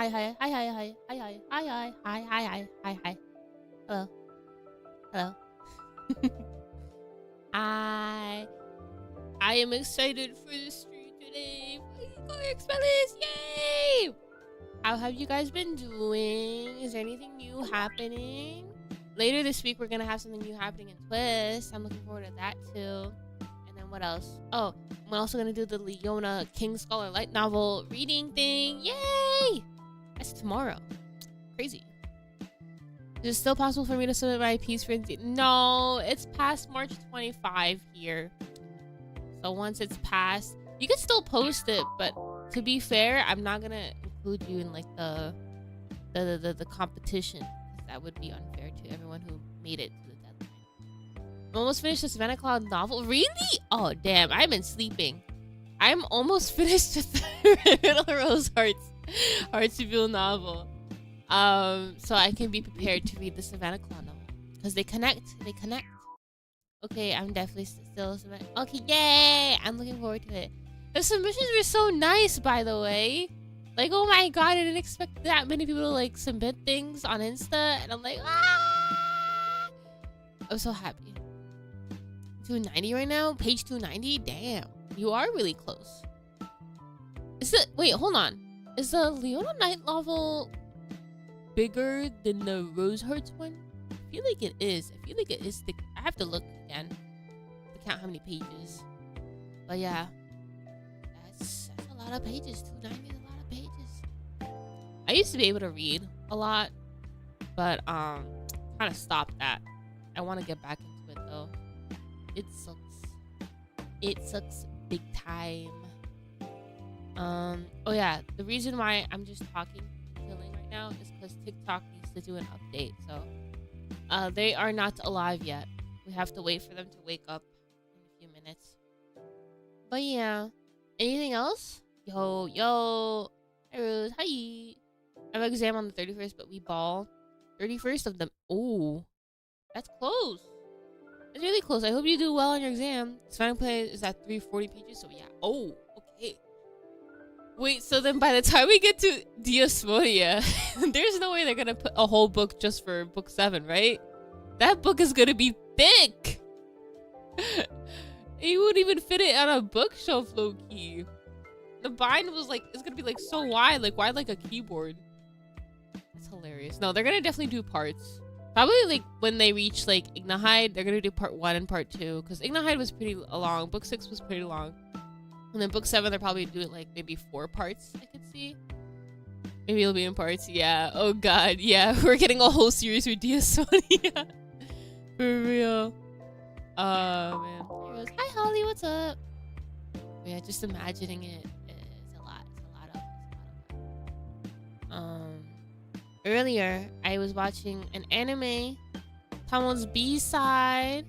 Hi, hi, hi, hi, hi, hi, hi, hi, hi, hi, hi, hi, hi, hi. Hello. Hello. I am excited for the stream today. Go X Malice! Yay! How have you guys been doing? Is there anything new happening? Later this week, we're gonna have something new happening in TWST. I'm looking forward to that too. And then what else? Oh, I'm also gonna do the Leona King Scholar light novel reading thing. Yay! That's tomorrow. Crazy. Is it still possible for me to submit my piece for... No, it's past March 25 here. So once it's passed, you can still post it, but to be fair, I'm not gonna include you in like the competition. That would be unfair to everyone who made it to the deadline. I'm almost finished the Savannah Cloud novel. Really? Oh damn, I've been sleeping. I'm almost finished with the Middle Rose Hearts-Reveal novel. So I can be prepared to read the Savannah Cloud novel. Because they connect. Okay, I'm definitely still Savannah. Okay, yay! I'm looking forward to it. The submissions were so nice, by the way. Like, oh my god, I didn't expect that many people to like submit things on Insta. And I'm like, ah! I'm so happy. 290 right now? Page 290? Damn. You are really close. Is it... Wait, hold on. Is the Leona Night novel bigger than the Rose Hearts one? I feel like it is. I feel like it is thick. I have to look again to count how many pages. But yeah, that's a lot of pages. 290 is a lot of pages. I used to be able to read a lot, but kind of stopped that. I want to get back into it though. It sucks. It sucks big time. Oh yeah, the reason why I'm just talking chilling right now is because TikTok needs to do an update. So they are not alive yet. We have to wait for them to wake up in a few minutes. But yeah, anything else? Yo, hi Rose, hi. I have an exam on the 31st, but we ball 31st of them. Oh, that's close. It's really close. I hope you do well on your exam. Spanish play is at 340 pages, so yeah. Oh, okay. Wait, so then by the time we get to DOVA, there's no way they're gonna put a whole book just for book 7, right? That book is gonna be thick. You wouldn't even fit it on a bookshelf, low-key. The bind was like, it's gonna be like so wide, like a keyboard. That's hilarious. No, they're gonna definitely do parts. Probably like when they reach like Ignahide, they're gonna do part 1 and part 2. Because Ignahide was pretty long. Book 6 was pretty long. And then book 7, they'll probably do it like maybe 4 parts, I could see. Maybe it'll be in parts, yeah. Oh god, yeah. We're getting a whole series with DSonia. For real. Oh, man. Here goes. Hi, Holly, what's up? Yeah, just imagining it is a lot. It's a lot of earlier, I was watching an anime, Tamo's B-side.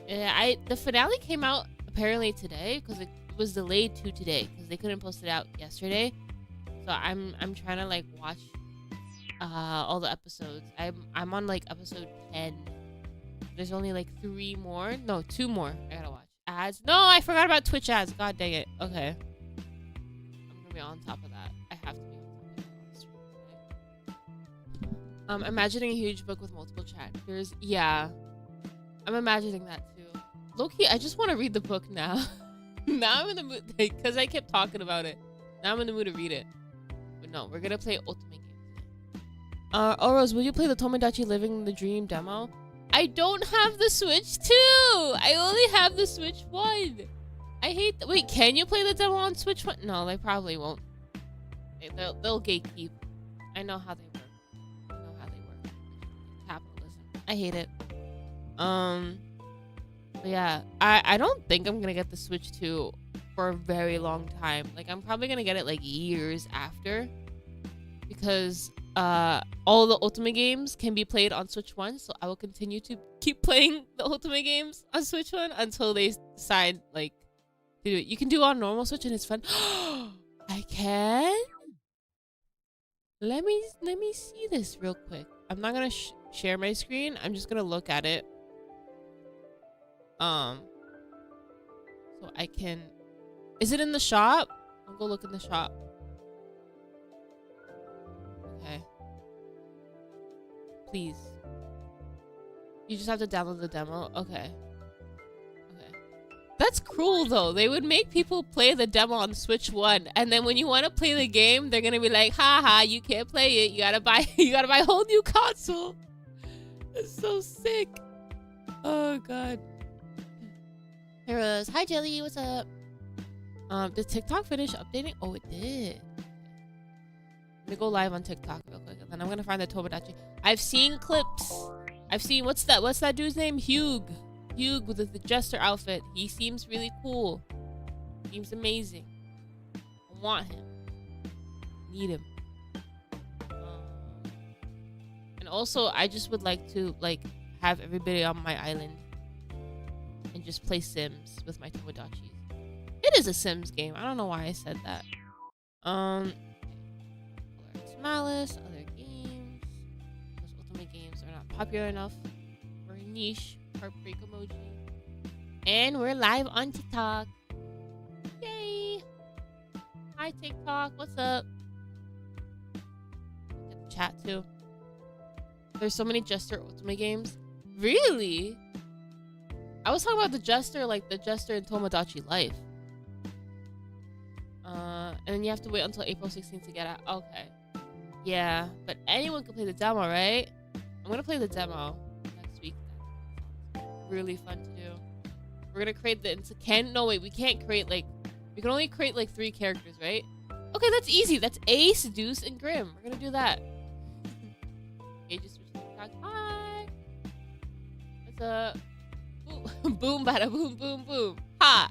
The finale came out apparently today because it was delayed to today because they couldn't post it out yesterday. So I'm trying to like watch all the episodes. I'm on like episode 10. There's only like 3 more. No, 2 more. I gotta watch. Ads. No, I forgot about Twitch ads. God dang it. Okay. I'm gonna be on top of that. I have to be on top of that. Imagining a huge book with multiple chapters. Yeah. I'm imagining that too. Low-key, I just want to read the book now. Now I'm in the mood, because I kept talking about it. Now I'm in the mood to read it. But no, we're gonna play Ultimate Game today. Rose, will you play the Tomodachi Living the Dream demo? I don't have the Switch 2! I only have the Switch 1! I hate wait, can you play the demo on Switch 1? No, they probably won't. They'll gatekeep. I know how they work. Capitalism. I hate it. But yeah, I don't think I'm gonna get the Switch 2 for a very long time. Like, I'm probably gonna get it like years after, because all the Ultimate games can be played on Switch 1, so I will continue to keep playing the Ultimate games on Switch 1 until they decide like to do it. You can do it on normal Switch and it's fun. I can? Let me see this real quick. I'm not gonna share my screen. I'm just gonna look at it. So I can... Is it in the shop? I'll go look in the shop. please. You just have to download the demo. Okay. That's cruel though. They would make people play the demo on Switch 1, and then when you want to play the game, they're gonna be like, haha, you can't play it. You gotta buy a whole new console. It's so sick. Oh god. Heroes, hi Jelly, what's up? Did TikTok finish updating? Oh, it did. Let me go live on TikTok real quick, and then I'm gonna find the Tomodachi. I've seen clips. I've seen what's that dude's name? Hugh with the jester outfit. He seems really cool. Seems amazing. I want him. Need him. And also, I just would like to have everybody on my island and just play Sims with my Tomodachi. It is a Sims game. I don't know why I said that. X Malice, other games. Those ultimate games are not popular enough. We're niche. Heartbreak emoji. And we're live on TikTok. Yay! Hi TikTok, what's up? Get the chat too. There's so many Jester Ultimate games. Really? I was talking about the Jester, like the Jester in Tomodachi Life. And then you have to wait until April 16th to get out. Okay. Yeah, but anyone can play the demo, right? I'm gonna play the demo next week. Really fun to do. We're gonna create the we can't create we can only create 3 characters, right? Okay, that's easy. That's Ace, Deuce, and Grim. We're gonna do that. Okay, just switch to TikTok. Hi. What's up? Boom, boom, bada, boom, boom, boom. Ha!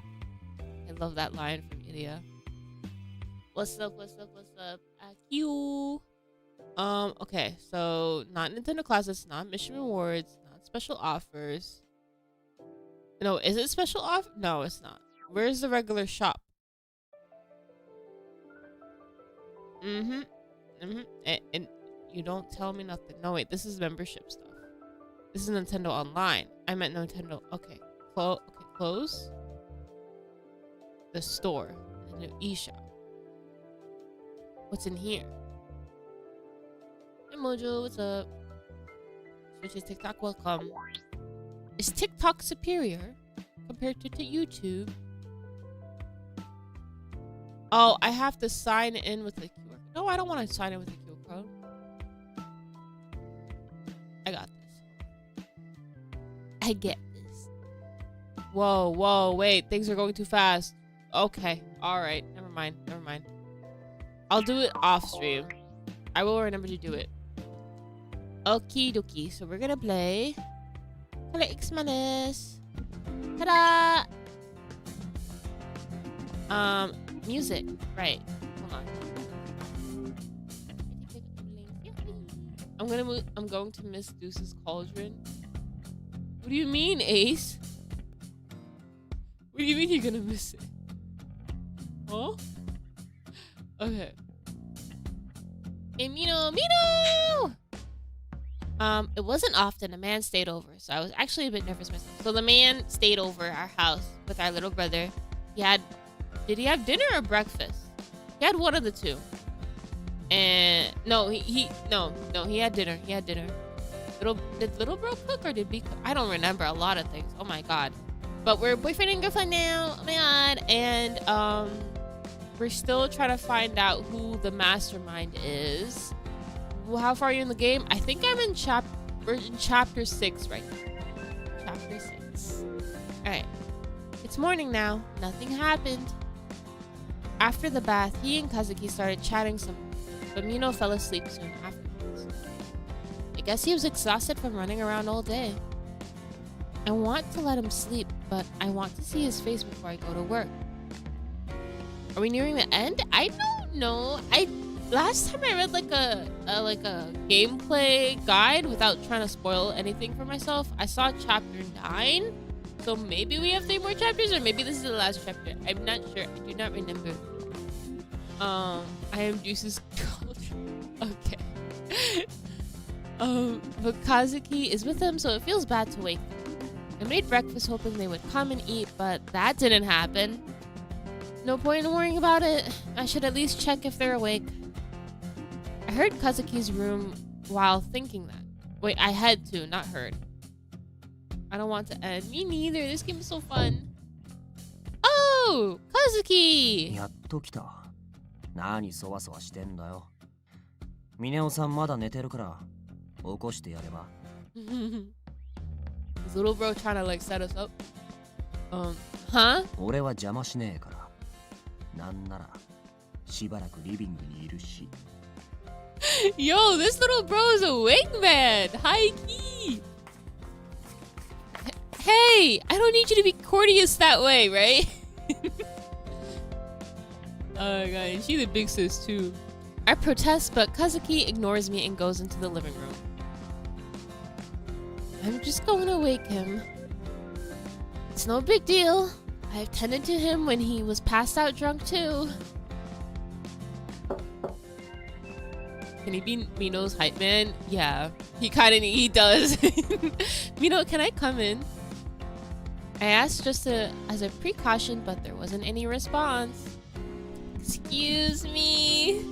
I love that line from Idia. What's up? What's up? What's up? Q. Okay, so not Nintendo Classics, not Mission Rewards, not special offers. No, is it special offer? No, it's not. Where's the regular shop? And you don't tell me nothing. No, wait, this is membership stuff. This is Nintendo Online. I meant Nintendo. Okay, close. The store. And the eShop. What's in here? Hey Mojo, what's up? Switch is TikTok, welcome. Is TikTok superior compared to YouTube? Oh, I have to sign in with the QR. No, I don't want to sign in with the QR code. I got this. I get this. Whoa, wait. Things are going too fast. Okay. All right. Never mind. I'll do it off stream. I will remember to do it. Okie dokie. So we're gonna play X Malice. Ta-da! Music. Right. Hold on. I'm going to miss Deuce's Cauldron. What do you mean, Ace? What do you mean you're gonna miss it? Huh? Okay. Hey, Mino! It wasn't often a man stayed over, so I was actually a bit nervous myself. So the man stayed over our house with our little brother. Did he have dinner or breakfast? He had one of the two. And no, he had dinner. Did little bro cook or did B cook? I don't remember a lot of things. Oh my god. But we're boyfriend and girlfriend now. Oh my god. And we're still trying to find out who the mastermind is. How far are you in the game? I think I'm in chapter 6 right now. Chapter 6. Alright. It's morning now. Nothing happened. After the bath, he and Kazuki started chatting some, but Mino fell asleep soon afterwards. I guess he was exhausted from running around all day. I want to let him sleep, but I want to see his face before I go to work. Are we nearing the end? I don't know. Last time I read like a gameplay guide without trying to spoil anything for myself, I saw chapter 9. So maybe we have 3 more chapters, or maybe this is the last chapter. I'm not sure. I do not remember. I am Juice's Cauldron. Okay. But Kazuki is with him, so it feels bad to wake them. I made breakfast hoping they would come and eat, but that didn't happen. No point in worrying about it. I should at least check if they're awake. I heard Kazuki's room while thinking that. Wait, I had to, not heard. I don't want to end. Me neither. This game is so fun. Oh, Kazuki! やっと来た。何そわそわしてんだよ。ミネオさんまだ寝てるから起こしてやれば。His little bro trying to like set us up. Huh? 俺は邪魔しねえから。なんならしばらくリビングにいるし。Yo, this little bro is a wingman. High key. Hey, I don't need you to be courteous that way, right? Oh god, she's a big sis too. I protest, but Kazuki ignores me and goes into the living room. I'm just going to wake him. It's no big deal. I've tended to him when he was passed out drunk too. Can he be Mino's hype man? Yeah, he does. Mino, can I come in? I asked just as a precaution, but there wasn't any response. Excuse me.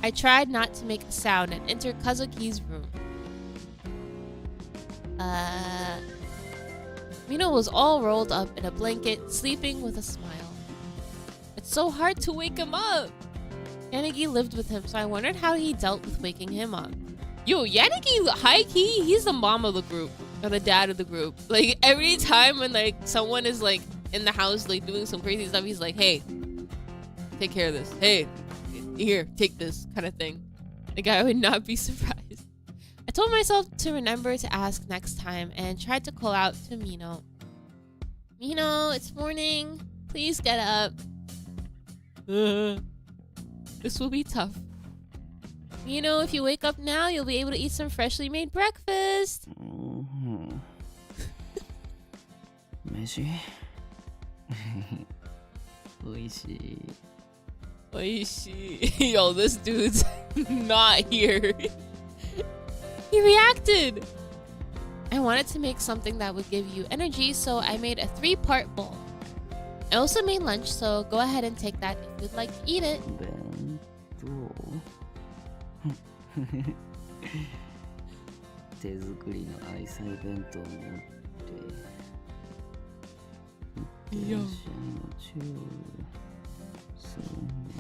I tried not to make a sound and entered Kazuki's room. Mino was all rolled up in a blanket, sleeping with a smile. It's so hard to wake him up. Yanagi lived with him, so I wondered how he dealt with waking him up. Yo, Yanagi, high-key, he's the mom of the group, or the dad of the group. Like, every time when, like, someone is, like, in the house, like, doing some crazy stuff, he's like, hey, take care of this. Hey, here, take this, kind of thing. Like, I would not be surprised. I told myself to remember to ask next time and tried to call out to Mino. Mino, it's morning. Please get up. This will be tough. Mino, if you wake up now, you'll be able to eat some freshly made breakfast. 飯おいしい。Oishi. Yo, this dude's not here. He reacted. I wanted to make something that would give you energy, so I made a 3-part bowl. I also made lunch, so go ahead and take that if you'd like to eat it. 弁当手作りの愛妻弁当を持っていってらっしゃいのチューするんだ。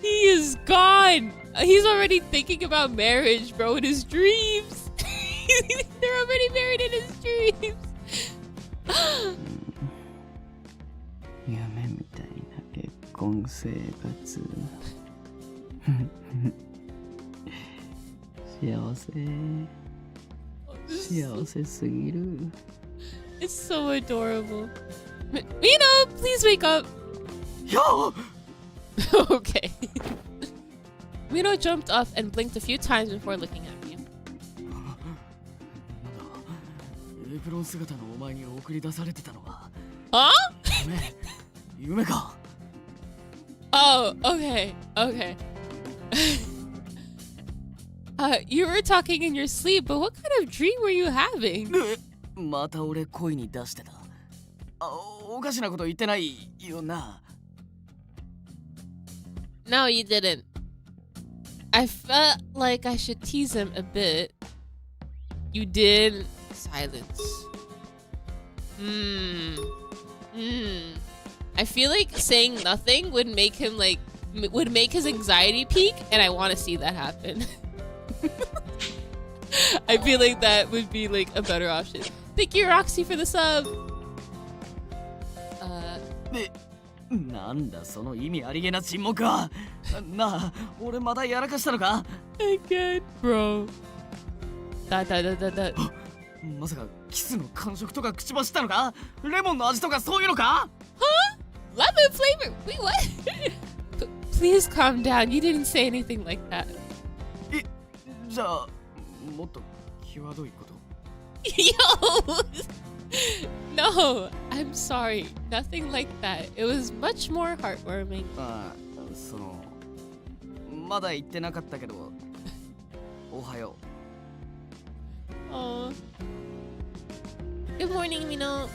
He is gone. He's already thinking about marriage, bro, in his dreams. They're already married in his dreams. 夢みたいな結婚生活幸せすぎる。 It's so adorable. Mino, please wake up. Yo! Okay. Mino jumped up and blinked a few times before looking at me. エプロン姿のお前に送り出されてたのは Huh? 夢か。 Oh, okay, okay. You were talking in your sleep, but what kind of dream were you having? また俺恋に出してた。おかしなこと言ってないよな。 No, you didn't. I felt like I should tease him a bit. You did. Silence. I feel like saying nothing would make him like would make his anxiety peak, and I want to see that happen. I feel like that would be like a better option. Thank you, Roxy, for the sub. なんだその意味ありげな沈黙は。なあ、俺まだやらかしたのか？ Again, bro. Da. まさかキスの感触とか口走ったのか？レモンの味とかそういうのか？ Huh? Lemon flavor? Wait, what? Please calm down. You didn't say anything like that. じゃあもっと際どいこと。 Yo! No, I'm sorry. Nothing like that. It was much more heartwarming. そのまだ言ってなかったけど、おはよう。 Oh. Good morning, Mino.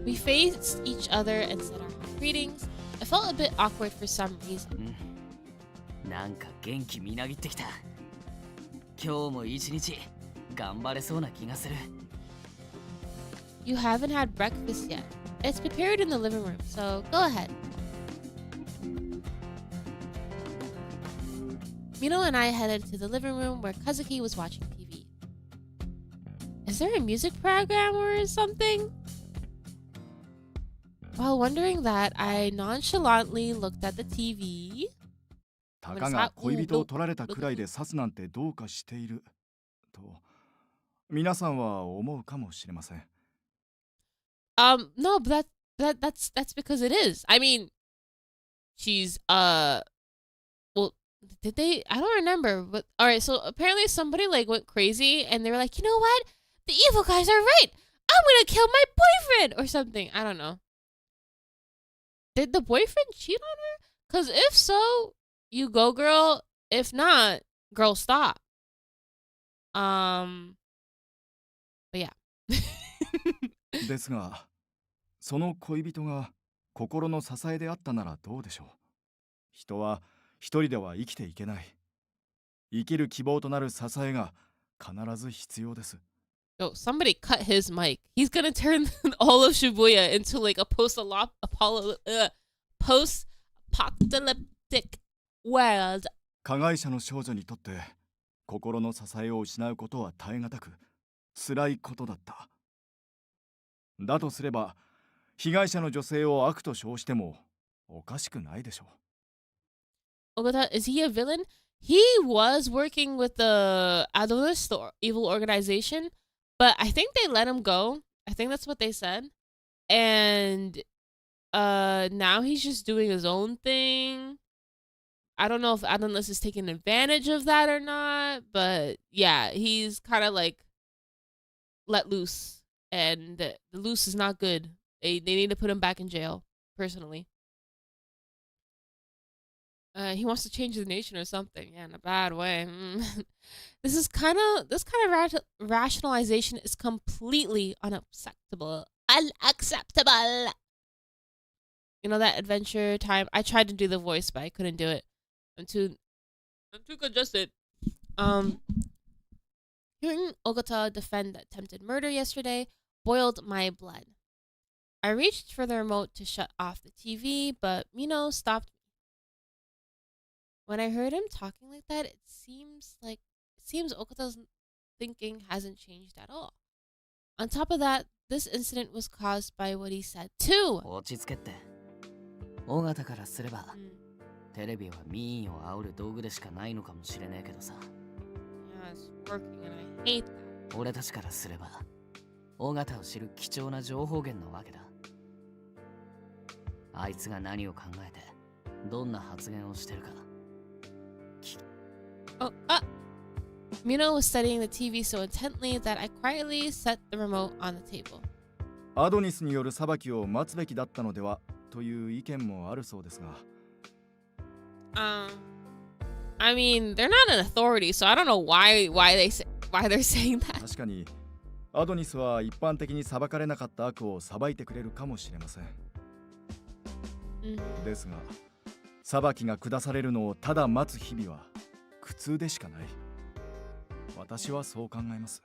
We faced each other and said our greetings. I felt a bit awkward for some reason. なんか元気みなぎってきた。今日も一日頑張れそうな気がする。You haven't had breakfast yet. It's prepared in the living room, so go ahead. Mino and I headed to the living room where Kazuki was watching TV. Is there a music program or something? While wondering that, I nonchalantly looked at the TV. たかが恋人を取られたくらいで刺すなんてどうかしていると皆さんは思うかもしれません。No, but that's because it is. I mean, she's well, did they? I don't remember. But all right, so apparently somebody like went crazy and they were like, you know what? The evil guys are right. I'm gonna kill my boyfriend or something. I don't know. Did the boyfriend cheat on her? Cause if so, you go, girl. If not, girl, stop. But yeah. ですが、その恋人が心の支えであったならどうでしょう。人は一人では生きていけない。生きる希望となる支えが必ず必要です。Yo, somebody cut his mic. He's gonna turn all of Shibuya into like a post-apocalyptic world. 加害者の少女にとって心の支えを失うことは耐え難く辛いことだった。だとすれば被害者の女性を悪と称してもおかしくないでしょう。Ogata, is he a villain? He was working with the Adonis, the evil organization, but I think they let him go. I think that's what they said. And now he's just doing his own thing. I don't know if Adonis is taking advantage of that or not, but yeah, he's kind of like let loose. And the loose is not good. They need to put him back in jail, personally. He wants to change the nation or something. Yeah, in a bad way. This kind of rationalization is completely unacceptable. Unacceptable. You know that Adventure Time? I tried to do the voice, but I couldn't do it. I'm too congested. Hearing Ogata defend the attempted murder yesterday boiled my blood. I reached for the remote to shut off the TV, but Mino stopped me. When I heard him talking like that, it seems Ogata's thinking hasn't changed at all. On top of that, this incident was caused by what he said too. 落ち着けって。尾形からすれば、テレビは民意を煽る道具でしかないのかもしれねえけどさ。Yeah, it's working and I hate that. 俺たちからすれば、尾形を知る貴重な情報源なわけだ。あいつが何を考えて、どんな発言をしてるか。Mino was studying the TV so intently that I quietly set the remote on the table. アドニスによる裁きを待つべきだったのではという意見もあるそうですが。I mean, they're not an authority, so I don't know why they're saying that. 確かにアドニスは一般的に裁かれなかった悪を裁いてくれるかもしれません。ですが、裁きが下されるのをただ待つ日々は苦痛でしかない。私はそう考えます。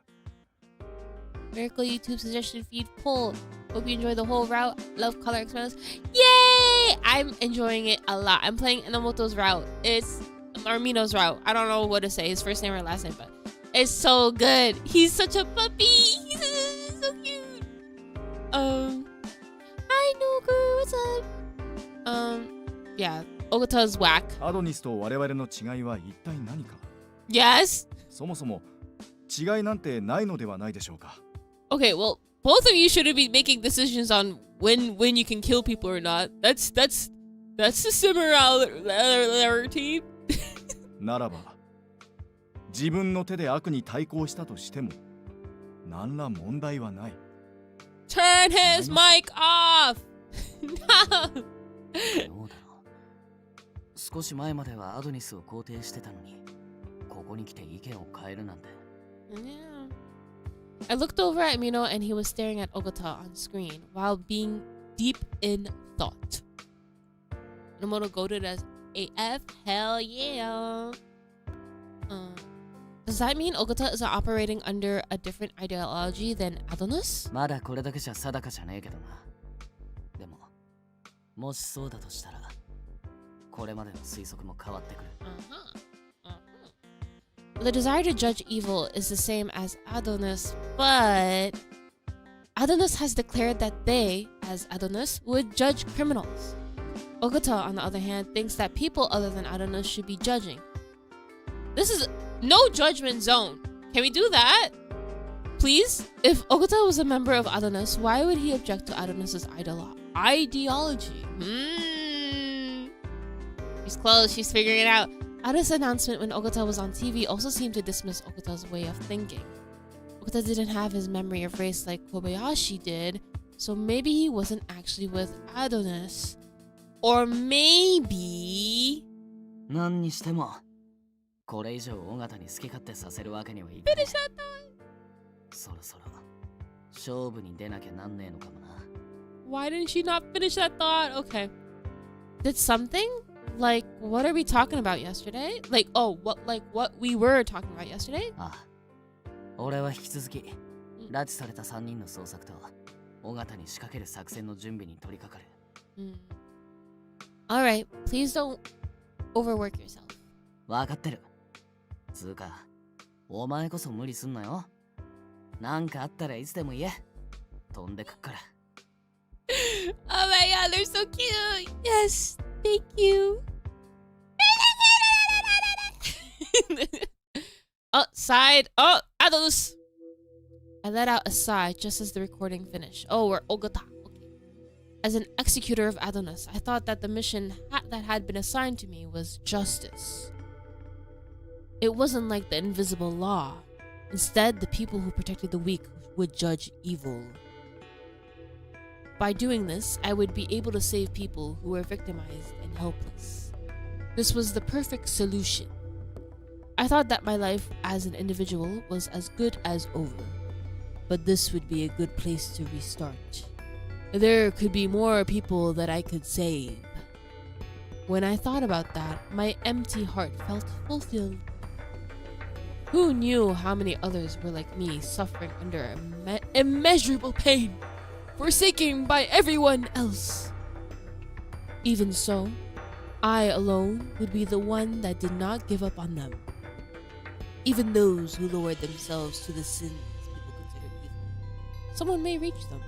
Miracle YouTube suggestion feed pull. Hope you enjoy the whole route. Love color X Malice. Yay! I'm enjoying it a lot. I'm playing Inamoto's route. It's Armino's route. I don't know what to say, his first name or last name, but it's so good. He's such a puppy. He's so cute. Hi Nuku, what's up? Yeah, Ogata's whack. アドニスと我々の違いは一体何か。Yes. そもそも違いなんてないのではないでしょうか。Okay, well, both of you shouldn't be making decisions on when you can kill people or not. That's the similarity. ならば、自分の手で悪に対抗したとしても、何ら問題はない。Turn his mic off. No. どうだろう。少し前まではアドニスを肯定してたのに、ここに来て意見を変えるなんて。Yeah. I looked over at Mino and he was staring at Ogata on screen while being deep in thought. Nomoto goaded as AF. Hell yeah. Does that mean Ogata is operating under a different ideology than Adonis? まだこれだけじゃ定かじゃねえけどな。でも、もしそうだとしたら、これまでの推測も変わってくる。The desire to judge evil is the same as Adonis, but Adonis has declared that they, as Adonis, would judge criminals. Ogata, on the other hand, thinks that people other than Adonis should be judging. This is no judgment zone. Can we do that? Please? If Ogata was a member of Adonis, why would he object to Adonis's ideology? She's close. She's figuring it out. Ada's announcement when Ogata was on TV also seemed to dismiss Ogata's way of thinking. Ogata didn't have his memory of race like Kobayashi did, so maybe he wasn't actually with Adonis. Or maybe... 何にしても、これ以上尾形に好き勝手させるわけにはいかない。Finish that thought! そろそろ勝負に出なきゃなんねえのかもな。Why didn't she not finish that thought? Okay. Did something? Like, what are we talking about yesterday? Like, what we were talking about yesterday? ああ、俺は引き続き、拉致された3人の捜索と尾形に仕掛ける作戦の準備に取り掛かる。Alright, please don't overwork yourself. わかってる。つうか、お前こそ無理すんなよ。なんかあったらいつでも言え。飛んでくっから。Oh my god, they're so cute. Yes, thank you. Oh, side. Oh, Adonis. I let out a sigh just as the recording finished. Oh, we're Ogata. Okay. As an executor of Adonis, I thought that the mission that had been assigned to me was justice. It wasn't like the invisible law. Instead, the people who protected the weak would judge evil. By doing this, I would be able to save people who were victimized and helpless. This was the perfect solution. I thought that my life as an individual was as good as over. But this would be a good place to restart. There could be more people that I could save. When I thought about that, my empty heart felt fulfilled. Who knew how many others were like me, suffering under immeasurable pain, forsaken by everyone else? Even so, I alone would be the one that did not give up on them. Even those who lowered themselves to the sins people considered evil. Someone may reach them.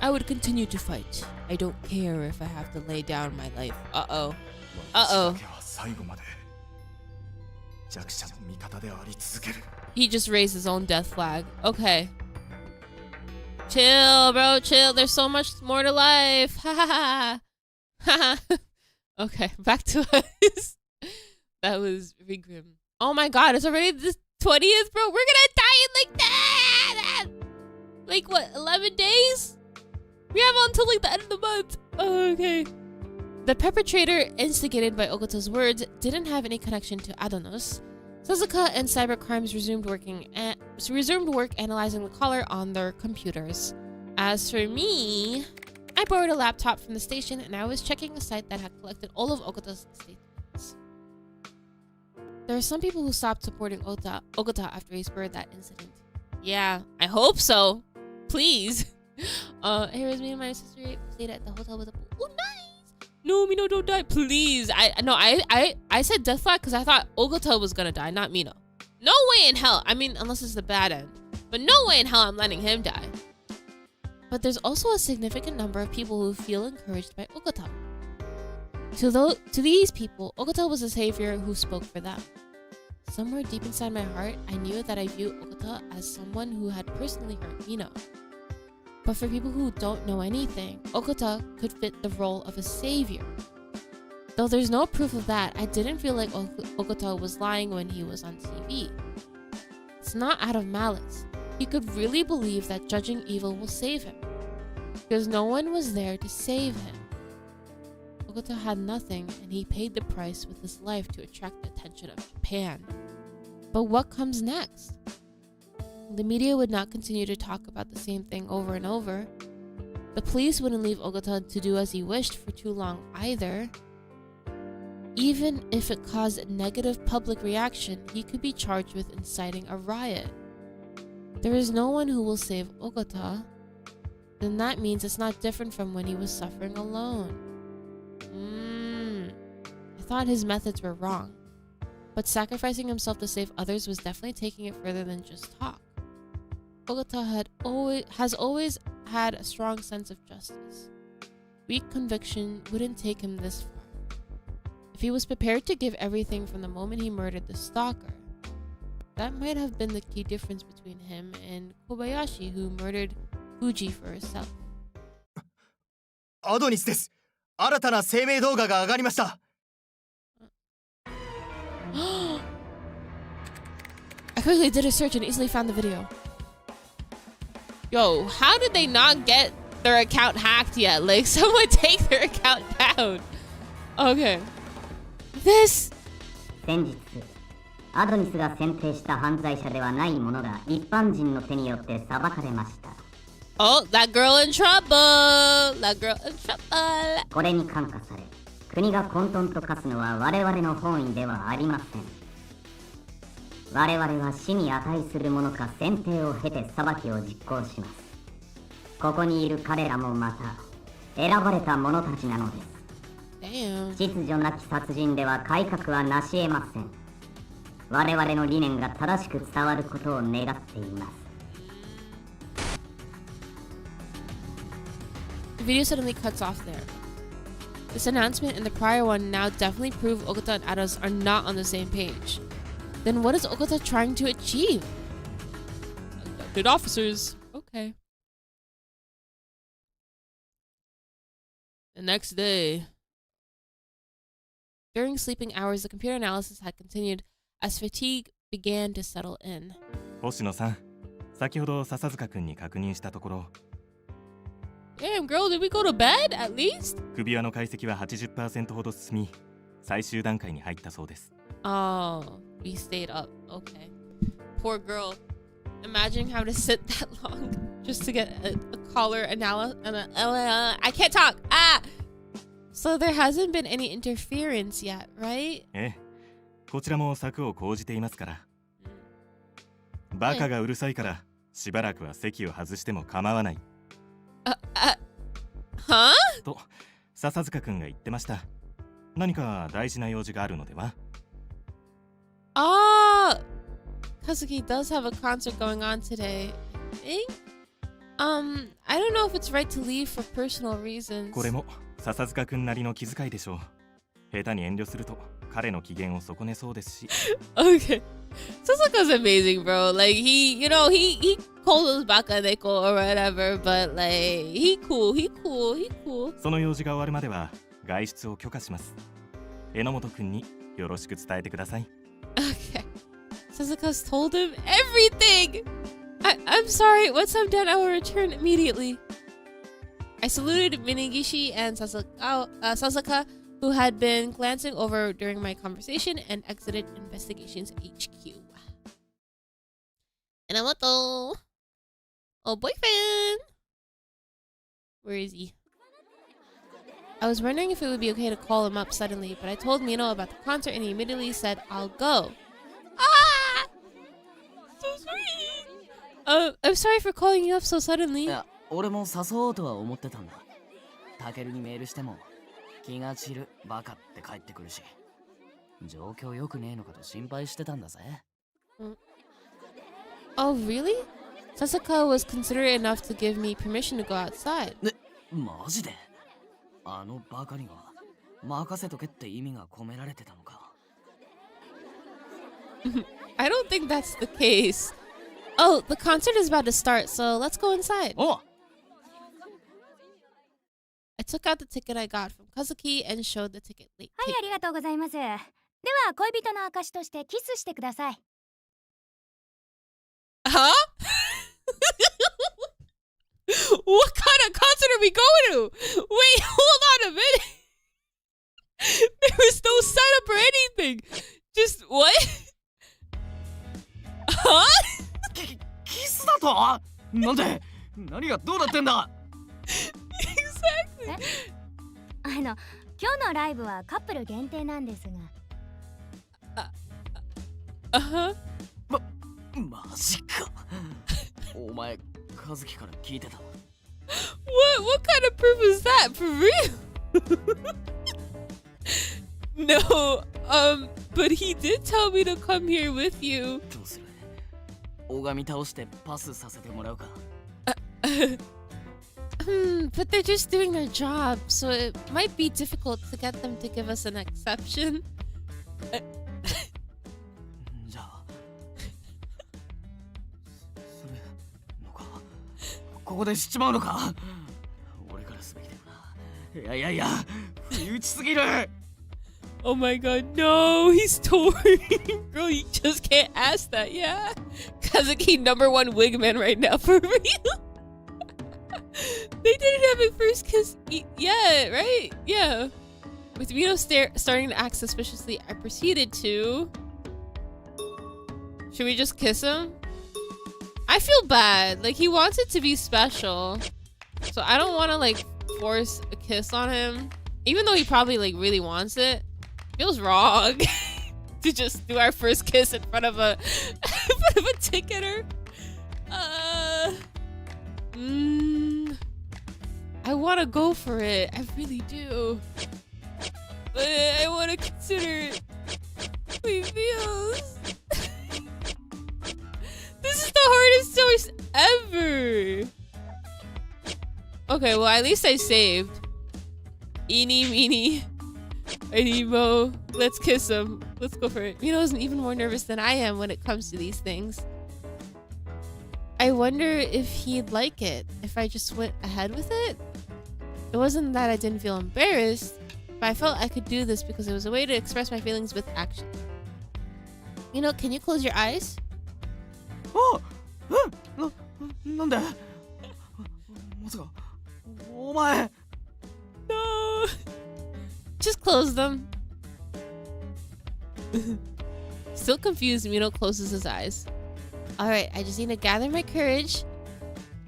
I would continue to fight. I don't care if I have to lay down my life. Uh-oh. Uh-oh. He just raised his own death flag. Okay. Chill, bro. Chill. There's so much more to life. Ha ha ha. Okay, back to us. That was really grim. Oh my god, it's already the 20th, bro. We're gonna die in like that. Like what, 11 days? We have until like the end of the month. Oh, okay. The perpetrator, instigated by Ogata's words, didn't have any connection to Adonis. Suzuka and cybercrimes resumed work analyzing the caller on their computers. As for me, I borrowed a laptop from the station and I was checking a site that had collected all of Ogata's statements. There are some people who stopped supporting Ogata after he spurred that incident. Yeah, I hope so. Please. Here is me and my sister stayed at the hotel with a pool. Oh, nice. No, Mino, don't die, please. I said death flag because I thought Ogata was gonna die, not Mino. No way in hell. I mean, unless it's the bad end. But no way in hell I'm letting him die. But there's also a significant number of people who feel encouraged by Ogata. To these people, Ogata was a savior who spoke for them. Somewhere deep inside my heart, I knew that I viewed Ogata as someone who had personally hurt Mino. But for people who don't know anything, Ogata could fit the role of a savior. Though there's no proof of that, I didn't feel like Ogata was lying when he was on TV. It's not out of malice. He could really believe that judging evil will save him. Because no one was there to save him. Ogata had nothing, and he paid the price with his life to attract the attention of Japan. But what comes next? The media would not continue to talk about the same thing over and over. The police wouldn't leave Ogata to do as he wished for too long either. Even if it caused a negative public reaction, he could be charged with inciting a riot. There is no one who will save Ogata. Then that means it's not different from when he was suffering alone. I thought his methods were wrong. But sacrificing himself to save others was definitely taking it further than just talk. Ogata has always had a strong sense of justice. Weak conviction wouldn't take him this far. If he was prepared to give everything from the moment he murdered the stalker, that might have been the key difference between him and Kobayashi, who murdered Fuji for herself. アドニスです。新たな声明動画が上がりました。I quickly did a search and easily found the video. Yo, how did they not get their account hacked yet? Like, someone take their account down. Okay. This. 先日、アドニスが選定した犯罪者ではない者が一般人の手によって裁かれました。Oh, that girl in trouble. That girl in trouble. これに感化され、国が混沌と化すのは我々の本意ではありません。我々は死に値する者か選定を経て裁きを実行します。ここにいる彼らもまた選ばれた者たちなのです。Damn. 秩序なき殺人では改革はなし得ません。我々の理念が正しく伝わることを願っています。The video suddenly cuts off there. This announcement and the prior one now definitely prove Ogata and Ados are not on the same page. Then what is Ogata trying to achieve? Abducted officers. Okay. The next day. During sleeping hours, the computer analysis had continued as fatigue began to settle in. 星野さん、先ほど笹塚くんに確認したところ、Damn, girl, did we go to bed at least? 首輪の解析は 80% ほど進み、最終段階に入ったそうです。Oh, we stayed up. Okay. Poor girl. Imagine having to sit that long just to get a collar analysis. I can't talk. Ah! So there hasn't been any interference yet, right? ええ、こちらも策を講じていますから。バカがうるさいから、しばらくは席を外しても構わない。Huh? と、笹塚くんが言ってました。何か大事な用事があるのでは？ Ah! Kazuki does have a concert going on today, I think. I don't know if it's right to leave for personal reasons. これも笹塚くんなりの気遣いでしょう。下手に遠慮すると彼の機嫌を損ねそうですし。Okay. Sasuke's amazing, bro. Like, he calls us baka neko or whatever, but like, he cool. その用事が終わるまでは外出を許可します。榎本くんによろしく伝えてください。Okay. Sasuke's told him everything! I'm sorry, once I'm done, I will return immediately. I saluted Minagishi and Sasuke, who had been glancing over during my conversation, and exited Investigations HQ. Enomoto! Oh, boyfriend! Where is he? I was wondering if it would be okay to call him up suddenly, but I told Mino about the concert and he immediately said, I'll go. Ah! So sweet! I'm sorry for calling you up so suddenly. いや、俺も誘おうとは思ってたんだ。タケルにメールしても気が散るバカって帰ってくるし、状況良くねえのかと心配してたんだぜ。Oh, really? Sasuke was considerate enough to give me permission to go outside. マジで？あのバカには任せとけって意味が込められてたのか。I don't think that's the case. Oh, the concert is about to start, so let's go inside. Oh! I took out the ticket I got from Kazuki and showed the ticket late. はい、ありがとうございます。では、恋人の証としてキスしてください。Huh? What kind of concert are we going to? Wait, hold on a minute. There was no setup or anything. Just what? Huh? キスだと？なんで？何がどうなってんだ？ Exactly. 今日のライブはカップル限定なんですが。Uh-huh. マジか。お前、和樹から聞いてた。What kind of proof is that? For real? No, but he did tell me to come here with you. どうする？拝み倒してパスさせてもらうか。But they're just doing their job, so it might be difficult to get them to give us an exception. じゃあ、するのか？ここでしちまうのか？俺からすべきだよな。いや、不意打ちすぎる。Oh my god, no, he's torn. Bro, you just can't ask that, yeah? Kazuki #1 wigman right now, for real. They didn't have a first kiss yet, right? Yeah. With Mino starting to act suspiciously, I proceeded to... Should we just kiss him? I feel bad. Like, he wants it to be special. So I don't want to, like, force a kiss on him. Even though he probably, like, really wants it. Feels wrong to just do our first kiss in front of a ticketer. I want to go for it. I really do. But I want to consider my feels. This is the hardest choice ever. Okay, well, at least I saved. Eeny, meeny. Animo, let's kiss him. Let's go for it. Mino's even more nervous than I am when it comes to these things. I wonder if he'd like it, if I just went ahead with it. It wasn't that I didn't feel embarrassed, but I felt I could do this because it was a way to express my feelings with action. Mino, can you close your eyes? Oh! なんで？まさか、お前。 No! Just close them. Still confused, Mino closes his eyes. Alright, I just need to gather my courage.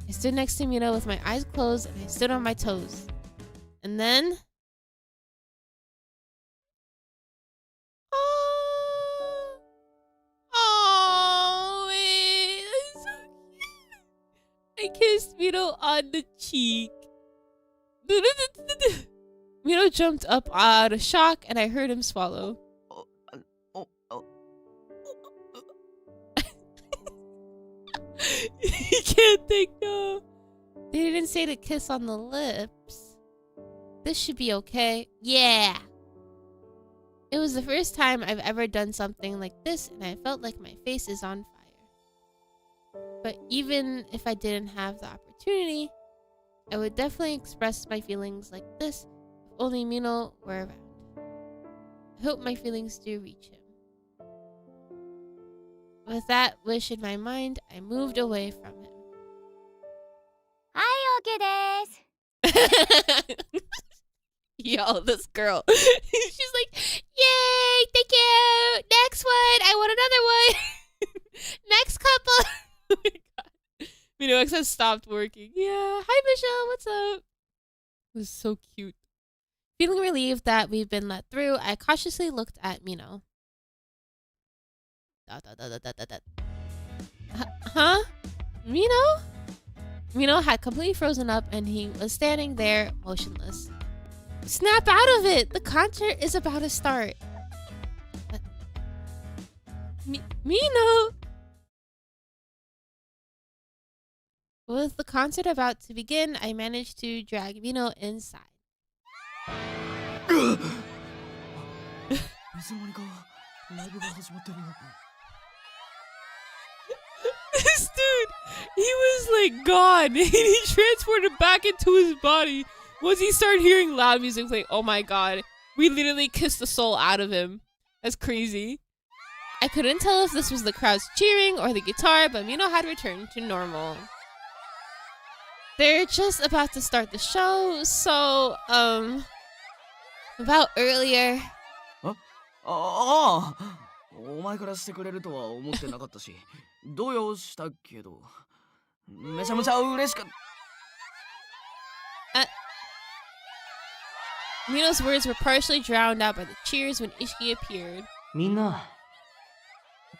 I stood next to Mino with my eyes closed and I stood on my toes. And then... Oh, wait, that's so cute. I kissed Mino on the cheek. Mino jumped up out of shock and I heard him swallow. He can't think no. They didn't say to kiss on the lips. This should be okay. Yeah. It was the first time I've ever done something like this and I felt like my face is on fire. But even if I didn't have the opportunity, I would definitely express my feelings like this if only Mino were around. I hope my feelings do reach him. With that wish in my mind, I moved away from him. はい、OK です。 Yo, this girl. She's like, yay, thank you. Next one. I want another one. Next couple. Oh my god. Mino X has stopped working. Yeah. Hi, Michelle. What's up? This is so cute. Feeling relieved that we've been let through, I cautiously looked at Mino. Huh? Mino? Mino had completely frozen up and he was standing there motionless. Snap out of it! The concert is about to start. Mino! With the concert about to begin, I managed to drag Mino inside. This dude, he was like gone. He transported back into his body once he started hearing loud music. Like, oh my god, we literally kissed the soul out of him. That's crazy. I couldn't tell if this was the crowd's cheering or the guitar, but Mino had returned to normal. They're just about to start the show, so about earlier. ああ、お前からしてくれるとは思ってなかったし、動揺したけど、めちゃめちゃ嬉しかった。Mino's words were partially drowned out by the cheers when Ishiki appeared. みんな、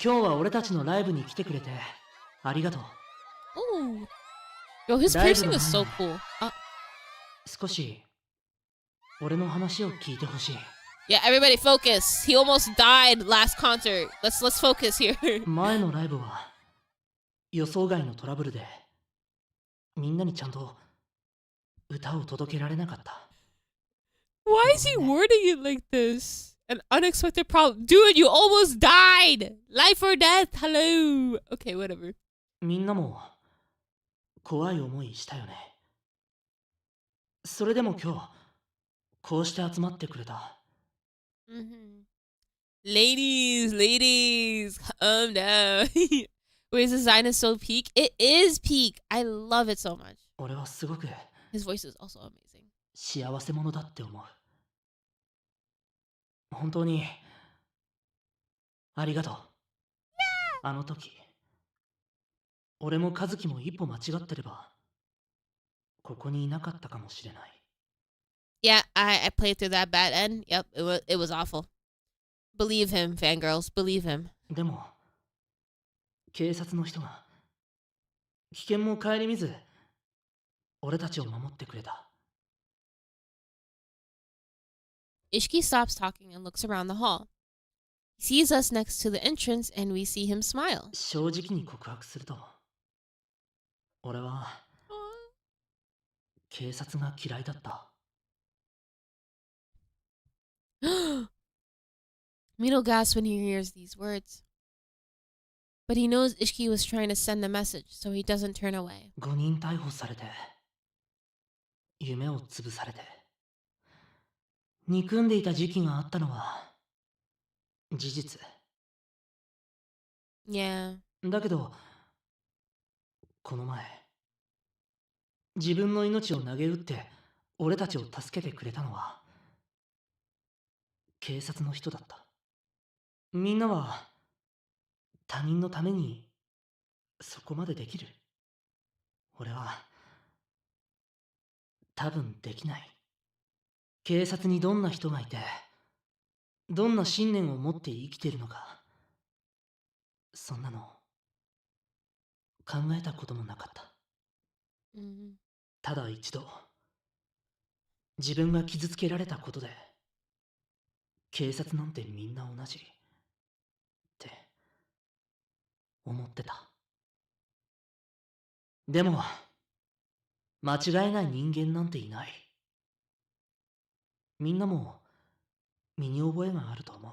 今日は俺たちのライブに来てくれてありがとう。 Ooh. Yo, his Dive piercing in is so mine. cool. 少し俺の話を聞いてほしい。 Yeah, everybody focus. He almost died last concert. Let's focus here. 前のライブは予想外のトラブルでみんなにちゃんと歌を届けられなかった。 Why is he wording it like this? An unexpected problem. Dude, you almost died. Life or death. Hello. Okay, whatever. みんなも怖い思いしたよね。それでも今日こうして集まってくれた。 Ladies, calm down. Wait, his design is so peak. It is peak. I love it so much. 俺はすごく His voice is also amazing. 幸せ者だって思う。本当にありがとう。あの時俺も和樹も一歩間違ってればここにいなかったかもしれない。 Yeah, I played through that bad end. Yep, it was awful. Believe him, fangirls. Believe him. でも警察の人が危険も顧みず俺たちを守ってくれた。 Ishiki stops talking and looks around the hall. He sees us next to the entrance and we see him smile. 正直に告白すると俺は警察が嫌いだった。 Mino gasps when he hears these words. But he knows Ishiki was trying to send a message, so he doesn't turn away. 5人逮捕されて夢を潰されて憎んでいた時期があったのは事実。 Yeah. だけどこの前自分の命を投げ打って俺たちを助けてくれたのは警察の人だった。みんなは他人のためにそこまでできる。俺は多分できない。警察にどんな人がいてどんな信念を持って生きてるのかそんなの考えたこともなかった。 ただ一度自分が傷つけられたことで警察なんてみんな同じって思ってた。でも間違いない人間なんていない。みんなも身に覚えがあると思う。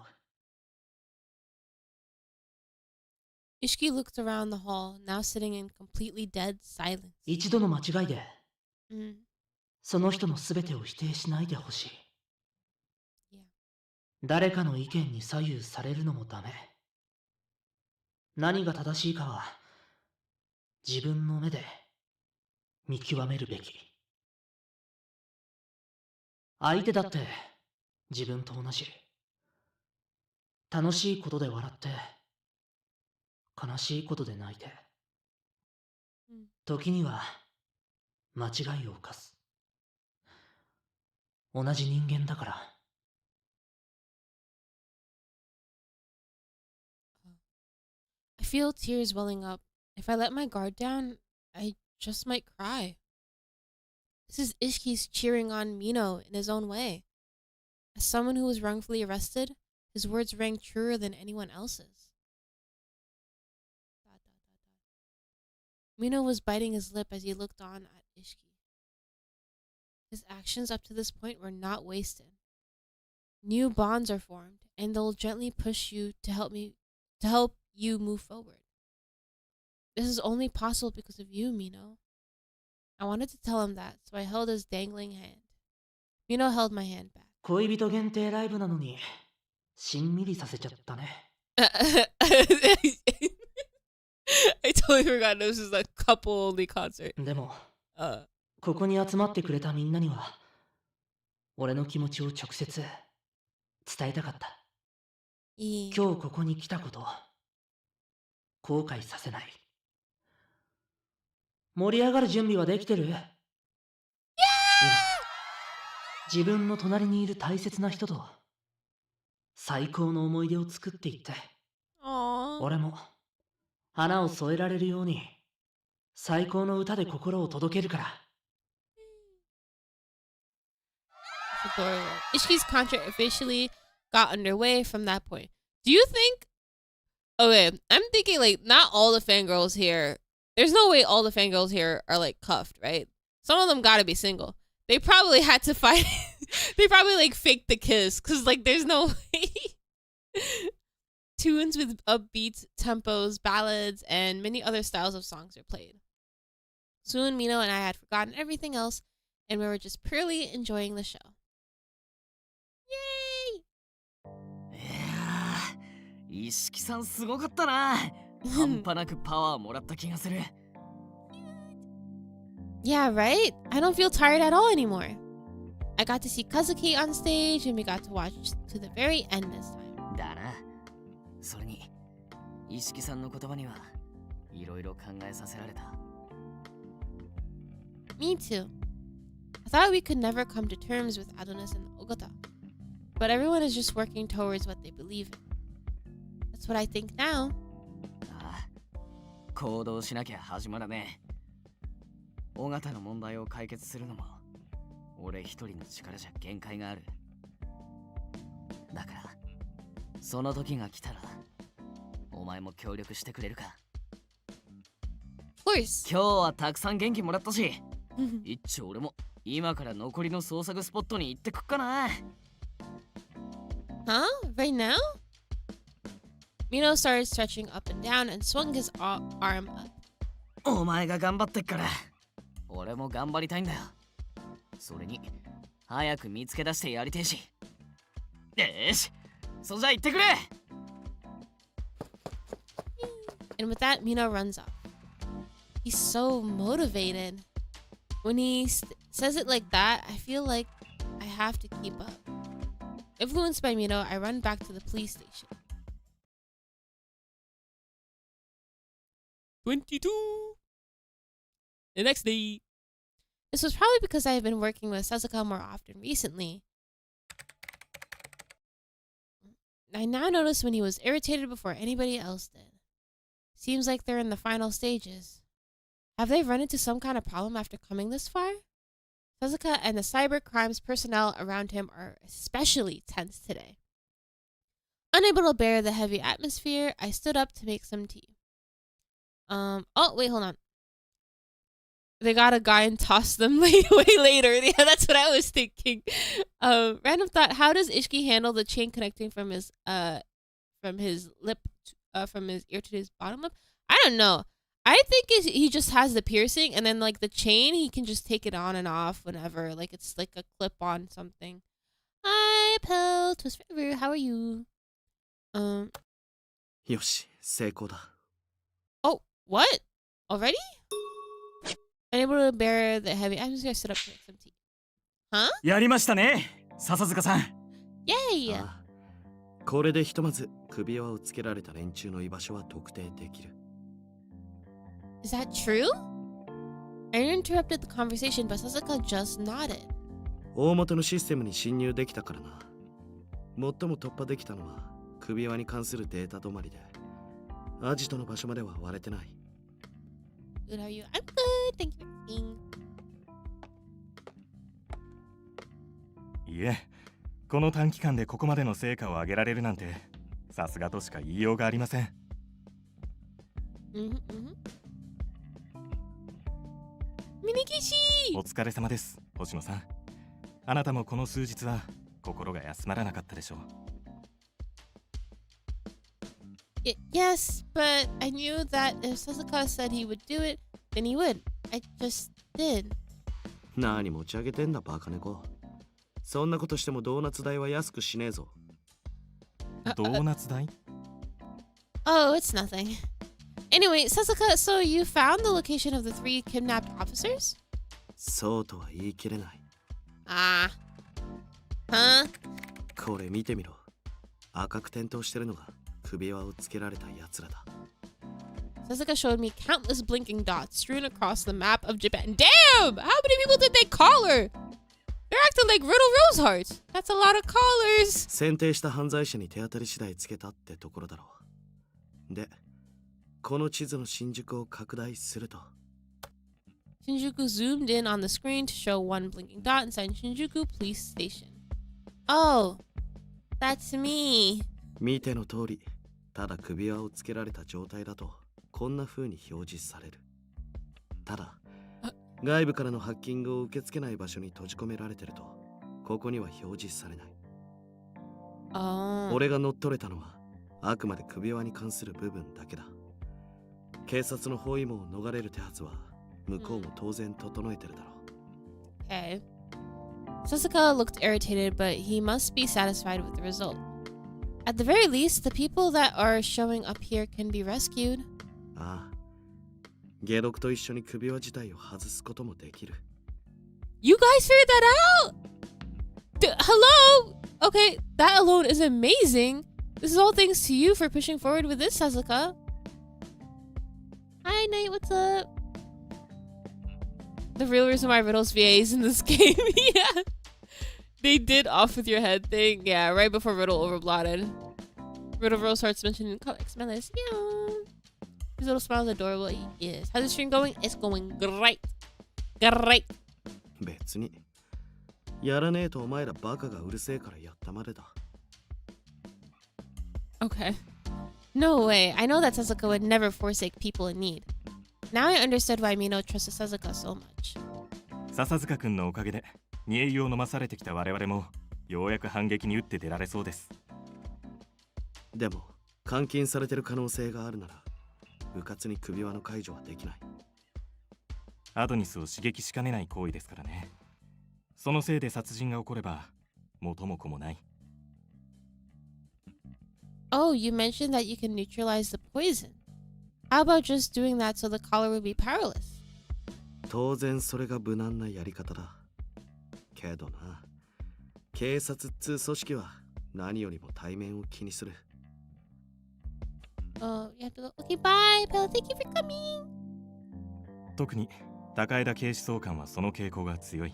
Ishiki looked around the hall, now sitting in completely dead silence. 一度の間違いで Mm. その人の全てを否定しないでほしい。 Yeah. 誰かの意見に左右されるのもダメ。何が正しいかは自分の目で見極めるべき。相手だって自分と同じ。楽しいことで笑って悲しいことで泣いて、時には間違いを犯す。同じ人間だから。 I feel tears welling up. If I let my guard down, I just might cry. This is Ishiki's cheering on Mino in his own way. As someone who was wrongfully arrested, his words rang truer than anyone else's. Mino was biting his lip as he looked on at Ishiki. His actions up to this point were not wasted. New bonds are formed, and they'll gently push you to help you move forward. This is only possible because of you, Mino. I wanted to tell him that, so I held his dangling hand. Mino held my hand back. 恋人限定ライブなのにしんみりさせちゃったね。I totally forgot this was a couple only concert. でも、ここに集まってくれたみんなには俺の気持ちを直接伝えたかった。今日ここに来たこと後悔させない。盛り上がる準備はできてる？自分の隣にいる大切な人と最高の思い出を作っていって、 Aww. 俺も花を添えられるように最高の歌で心を届けるから。 Adorable. Ishiki's contract officially got underway from that point. Do you think? Okay, I'm thinking like not all the fangirls here. There's no way all the fangirls here are like cuffed, right? Some of them gotta be single. They probably had to fight. They probably like faked the kiss because like there's no way. Tunes with upbeats, tempos, ballads, and many other styles of songs are played. Soon, Mino and I had forgotten everything else, and we were just purely enjoying the show. Yay! いやー、石木さんすごかったな。半端なくパワーもらった気がする。Yeah, right? I don't feel tired at all anymore. I got to see Kazuki on stage, and we got to watch to the very end this time. だな。それに、石木さんの言葉にはいろいろ考えさせられた。Me too. I thought we could never come to terms with Adonis and Ogata. But everyone is just working towards what they believe in. That's what I think now. ああ、行動しなきゃ始まらねえ。尾形の問題を解決するのも俺一人の力じゃ限界がある。だからその時が来たらお前も協力してくれるか。 Of course. 今日はたくさん元気もらったし一丁俺も今から残りの捜索スポットに行ってくっかな。 Huh? Right now? Mino started stretching up and down and swung his arm up. お前が頑張ってっから俺も頑張りたいんだよ。それに早く見つけ出してやりてえし。よし、そんじゃ行ってくれ。 And with that, Mino runs off. He's so motivated. When he says it like that, I feel like I have to keep up. Influenced by Mino, I run back to the police station. 22. The next day. This was probably because I have been working with Sasuke more often recently. I now notice when he was irritated before anybody else did. Seems like they're in the final stages. Have they run into some kind of problem after coming this far? Sasuke and the cyber crimes personnel around him are especially tense today. Unable to bear the heavy atmosphere, I stood up to make some tea. Oh, wait, hold on. They got a guy and tossed them way later. Yeah, that's what I was thinking. Random thought, how does Ishiki handle the chain connecting from his lip, from his ear to his bottom lip? I don't know. I think he just has the piercing, and then like the chain, he can just take it on and off whenever. Like it's like a clip on something. Hi, Pell, Twist Forever. How are you? よし、成功だ。 Oh, what? Already? Unable to bear the heavy atmosphere, I stood up to make some tea. Huh? やりましたね、笹塚さん。Yay! ああ、これでひとまず首輪をつけられた連中の居場所は特定できる。 Is that true? I interrupted the conversation, but Sasuke just nodded. 大元のシステムに侵入できたからな。最も突破できたのは首輪に関するデータ止まりで、アジトの場所までは割れてない。 Good, how are you? I'm good, thank you for asking. いえ、この短期間でここまでの成果を上げられるなんてさすがとしか言いようがありません。ミニキシお疲れ様です、星野さん。あなたもこの数日は心が休まらなかったでしょう。Yes, but I knew that if Sasuke said he would do it, then he would. I just did. 何持ち上げてんだバカ猫。そんなことしてもドーナツ代は安くしねえぞ。ドーナツ代？ Oh, it's nothing. Anyway, Sasuke, so you found the location of the 3 kidnapped officers? そうとは言い切れない。Ah. Huh? これ見てみろ。赤く点灯してるのが首輪をつけられた奴らだ。 Sasuke showed me countless blinking dots strewn across the map of Japan. Damn! How many people did they collar? There They're acting like Riddle Rose Hearts. That's a lot of collars. 選定した犯罪者に手当たり次第つけたってところだろう。で、この地図の新宿を拡大すると。Shinjuku zoomed in on the screen to show one blinking dot inside Shinjuku Police Station. Oh, that's me. 見ての通り、ただ首輪をつけられた状態だとこんな風に表示される。ただ、外部からのハッキングを受け付けない場所に閉じ込められてると、ここには表示されない。俺が乗っ取れたのはあくまで首輪に関する部分だけだ。警察の包囲網を逃れる手はずは向こうも当然整えてるだろう。Okay. Sasuke looked irritated, but he must be satisfied with the result. At the very least, the people that are showing up here can be rescued. ああ。解毒と一緒に首輪自体を外すこともできる。You guys figured that out? Hello? Okay, that alone is amazing. This is all thanks to you for pushing forward with this, Sasuke. Hi, Knight, what's up? The real reason why Riddle's VA is in this game, yeah. They did off with your head thing, yeah, right before Riddle overblotted. Riddle Rose Hearts mentioned in X Malice, yeah. His little smile is adorable, he is. How's the stream going? It's going great. Great. 別に。やらねえとお前らバカがうるせえからやったまでだ。Okay. No way. I know that Sasuke would never forsake people in need. Now I understood why Mino trusted Sasuke so much. 笹塚くんのおかげで煮え湯を飲まされてきた我々もようやく反撃に打って出られそうです。でも監禁されてる可能性があるならうかつに首輪の解除はできない。アドニスを刺激しかねない行為ですからね。そのせいで殺人が起これば元も子もない。Oh, you mentioned that you can neutralize the poison. How about just doing that so the collar would be powerless? 当然それが無難なやり方だ。けどな、警察っつう組織は何よりも対面を気にする。Oh, you have to go. Okay, bye, Pella. Thank you for coming. 特に高枝警視総監はその傾向が強い。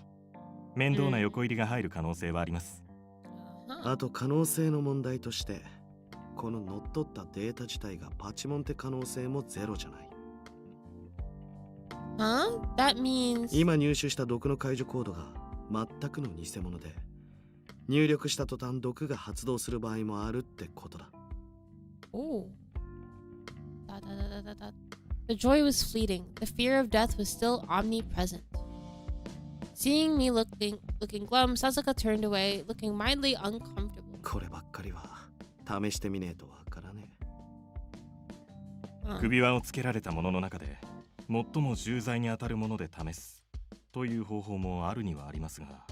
面倒な横入りが入る可能性はあります。あと可能性の問題として、この乗っ取ったデータ自体がパチモンって可能性もゼロじゃない。Huh? That means... 今入手した毒の解除コードが全くの偽物で、入力した途端毒が発動する場合もあるってことだ。Oh. The joy was fleeting. The fear of death was still omnipresent. Seeing me looking glum, Sasuke turned away, looking mildly uncomfortable. こればっかりは試してみねえとわからねえ。首輪をつけられたものの中で最も重罪に当たるもので試すという方法もあるにはありますが。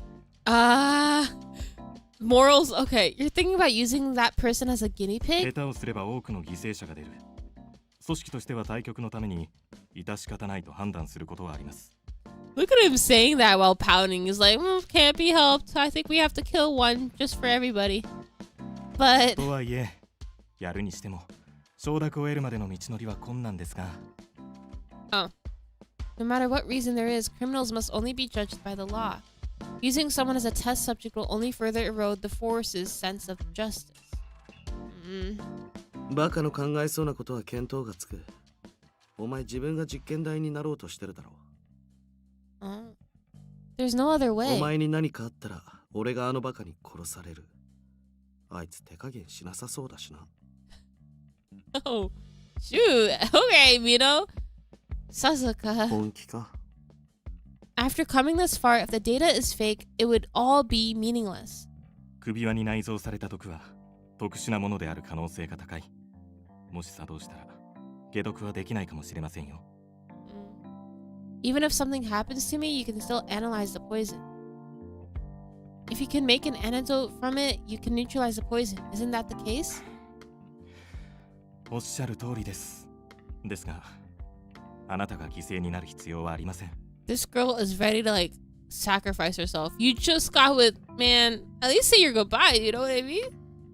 Morals. Okay, you're thinking about using that person as a guinea pig? 下手をすれば多くの犠牲者が出る。組織としては対局のために致し方ないと判断することはあります。Look at him saying that while pouting. He's like, can't be helped. I think we have to kill one just for everybody. But... とはいえ、やるにしても承諾を得るまでの道のりは困難ですが。Oh. No matter what reason there is, criminals must only be judged by the law. Using someone as a test subject will only further erode the force's sense of justice. バカの考えそうなことは見当がつく。お前自分が実験台になろうとしてるだろう。There's no other way. お前に何かあったら俺があのバカに殺される。あいつ手加減しなさそうだしな。Oh, shoot. Okay, Mino. Sasuke. 本気か? After coming this far, if the data is fake, it would all be meaningless. 首輪に内蔵された毒は特殊なものである可能性が高い。もし作動したら解毒はできないかもしれませんよ。Even if something happens to me, you can still analyze the poison. If you can make an antidote from it, you can neutralize the poison. Isn't that the case? おっしゃる通りです。ですが、あなたが犠牲になる必要はありません。This girl is ready to like sacrifice herself. You just got with, man, at least say your goodbye, you know what I mean?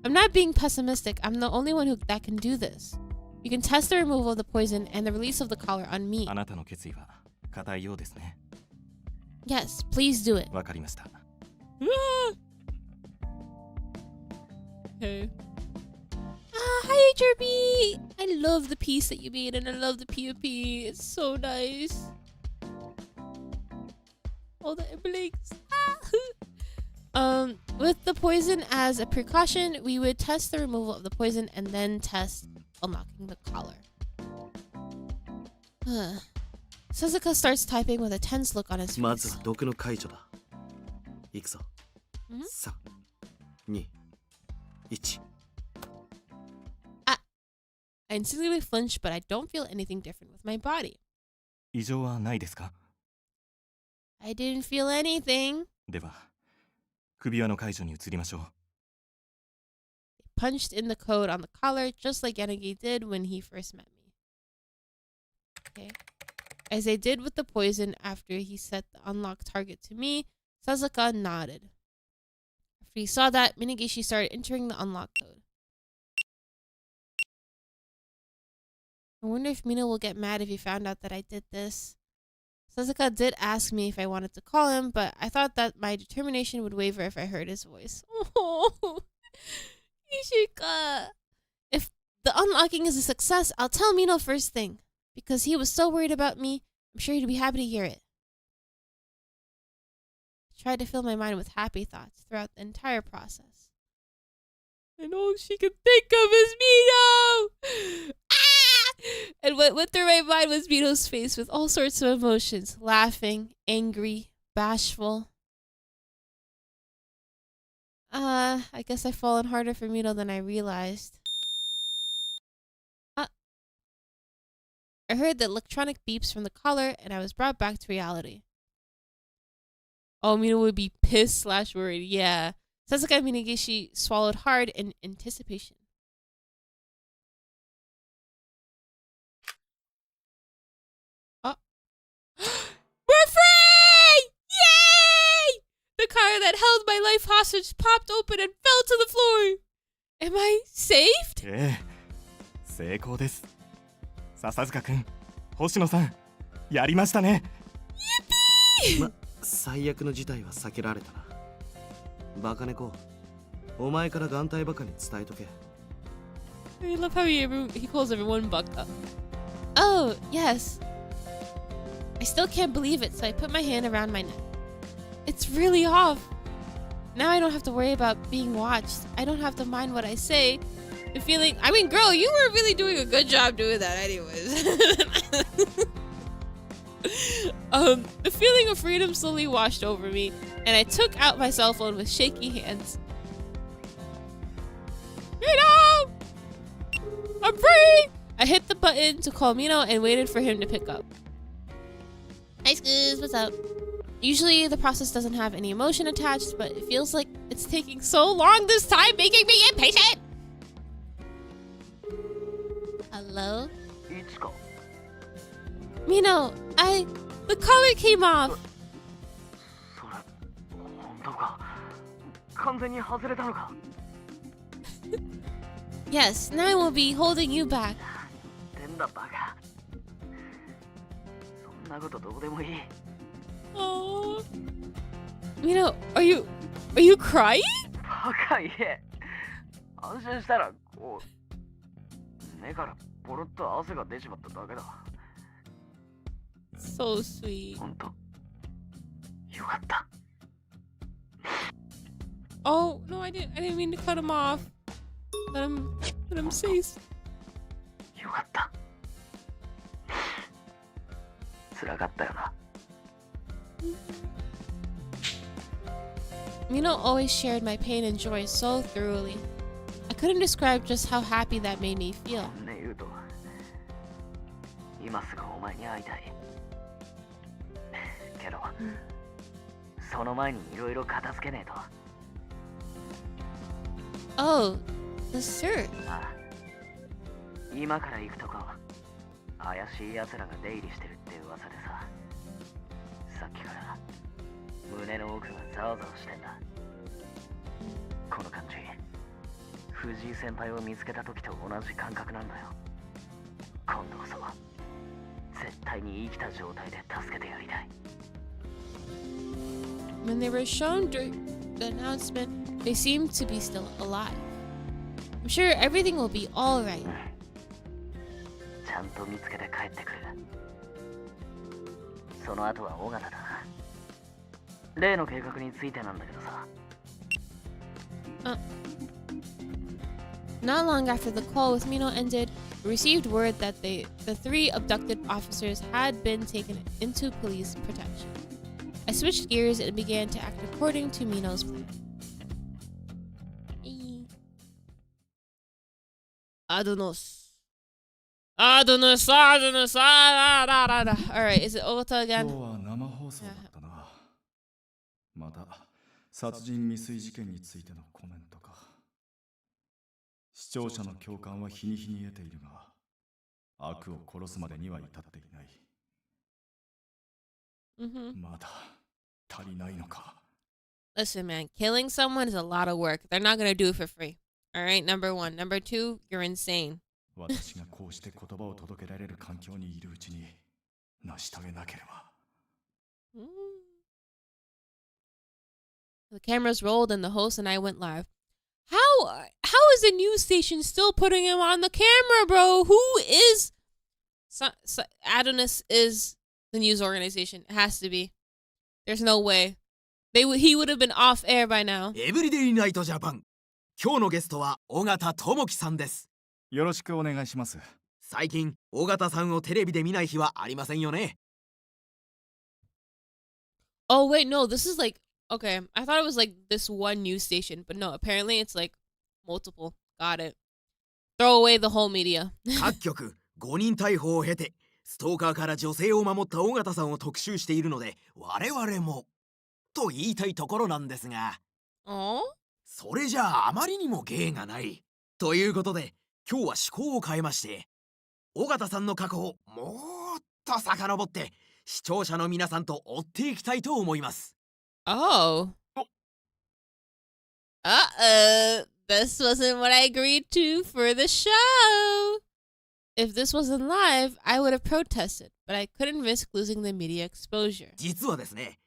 I'm not being pessimistic. I'm the only one that can do this. You can test the removal of the poison and the release of the collar on me. あなたの決意は固いようですね。Yes, please do it. わかりました。Okay. Hi HRB! I love the piece that you made and I love the POP. It's so nice. All the emblems. With the poison as a precaution, we would test the removal of the poison and then test unlocking the collar. Suzuka starts typing with a tense look on his face. まずは毒の解除だ。いくぞ。Mhm. 3、2、1。I instinctively flinch, but I don't feel anything different with my body. 異常はないですか？ I didn't feel anything. では、首輪の解除に移りましょう。Punched in the code on the collar, just like Yanagi did when he first met me. Okay. As they did with the poison after he set the unlocked target to me, Suzuka nodded. After he saw that, Minagishi started entering the unlock code. I wonder if Mina will get mad if he found out that I did this. Suzuka did ask me if I wanted to call him, but I thought that my determination would waver if I heard his voice. Oh, Ishika. If the unlocking is a success, I'll tell Mino first thing. Because he was so worried about me, I'm sure he'd be happy to hear it. I tried to fill my mind with happy thoughts throughout the entire process. And all she could think of is Mino! And what went through my mind was Mino's face with all sorts of emotions. Laughing, angry, bashful. I guess I've fallen harder for Mino than I realized. I heard the electronic beeps from the collar and I was brought back to reality. Oh, Mino would be pissed / worried. Yeah. Sasuke Minagishi swallowed hard in anticipation. We're free! Yay! The car that held my life hostage popped open and fell to the floor. Am I saved? ええ、成功です。笹塚くん、星野さん、やりましたね。ま、最悪の事態は避けられたな。バカ猫、お前から眼帯バカに伝えとけ。I love how he calls everyone Baka. Oh, yes. I still can't believe it, so I put my hand around my neck. It's really off. Now I don't have to worry about being watched. I don't have to mind what I say. The feeling... I mean, girl, you were really doing a good job doing that anyways. The feeling of freedom slowly washed over me, and I took out my cell phone with shaky hands. Mino! I'm free! I hit the button to call Mino and waited for him to pick up. Hi, Scoos, what's up? Usually the process doesn't have any emotion attached, but it feels like it's taking so long this time, making me impatient! Hello? Mino, the collar came off! Yes, now I will be holding you back. Oh, Mino, are you crying? So sweet. Oh no, I didn't mean to cut him off. Let him say. Mino always shared my pain and joy so thoroughly. I couldn't describe just how happy that made me feel. Oh, the search. 今から行くとこ怪しい奴らが出入りしてるって噂でさ、さっきから胸の奥がざわざわしてんだ。この感じ、藤井先輩を見つけた時と同じ感覚なんだよ。今度こそ絶対に生きた状態で助けてやりたい。When they were shown the announcement, they seem to be still alive. I'm sure everything will be all right. ちゃんと見つけて帰ってくる。その後は尾形だな。例の計画についてなんだけどさ。Not long after the call with Mino ended, we received word that the three abducted officers had been taken into police protection. I switched gears and began to act according to Mino's plan. Adonos. Adonos, Adonos, Alright, is it Ogata 今 again? 日は生放送だったな。また殺人未遂事件についてのコメントか。視聴者の共感は日に日に得ているが、悪を殺すまでには至っていない。まだ足りないのか。Listen, man, killing someone is a lot of work. They're not gonna do it for free. Alright, number one. Number two, you're insane. 私がこうして言葉を届けられる環境にいるうちに成し遂げなければ。The cameras rolled and the host and I went live. How is the news station still putting him on the camera, bro? Who is Adonis is the news organization. It has to be. There's no way. He would have been off air by now. エブリデイナイトジャパン。今日のゲストは尾形智樹さんです。よろしくお願いします。最近尾形さんをテレビで見ない日はありませんよね。Oh wait, no, this is like okay. I thought it was like this one news station, but no, apparently it's like multiple. Got it. Throw away the whole media. 各局5人逮捕を経てストーカーから女性を守った尾形さんを特集しているので我々もと言いたいところなんですが、それじゃああまりにも芸がないということで今日は趣向を変えまして尾形さんの過去をもっと遡って視聴者の皆さんと追っていきたいと思います。Oh. This wasn't what I agreed to for the show. If this wasn't live, I would have protested, but I couldn't risk losing the media exposure. 実はですね、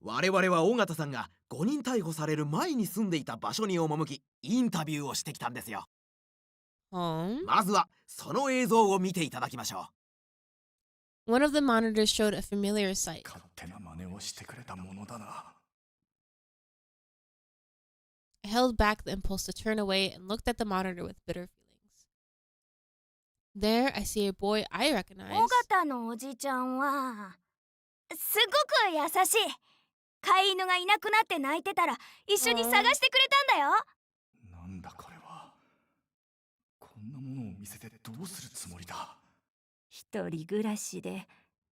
我々は尾形さんが5人逮捕される前に住んでいた場所に赴き、インタビューをしてきたんですよ。まずはその映像を見ていただきましょう。One of the monitors showed a familiar sight. 勝手な真似をしてくれたものだな。I held back the impulse to turn away and looked at the monitor with bitter feelings. There, I see a boy I recognize. 尾形のおじちゃんはすごく優しい。飼い犬がいなくなって泣いてたら一緒に探してくれたんだよ。なんだこれは。こんなものを見せてどうするつもりだ。一人暮らしで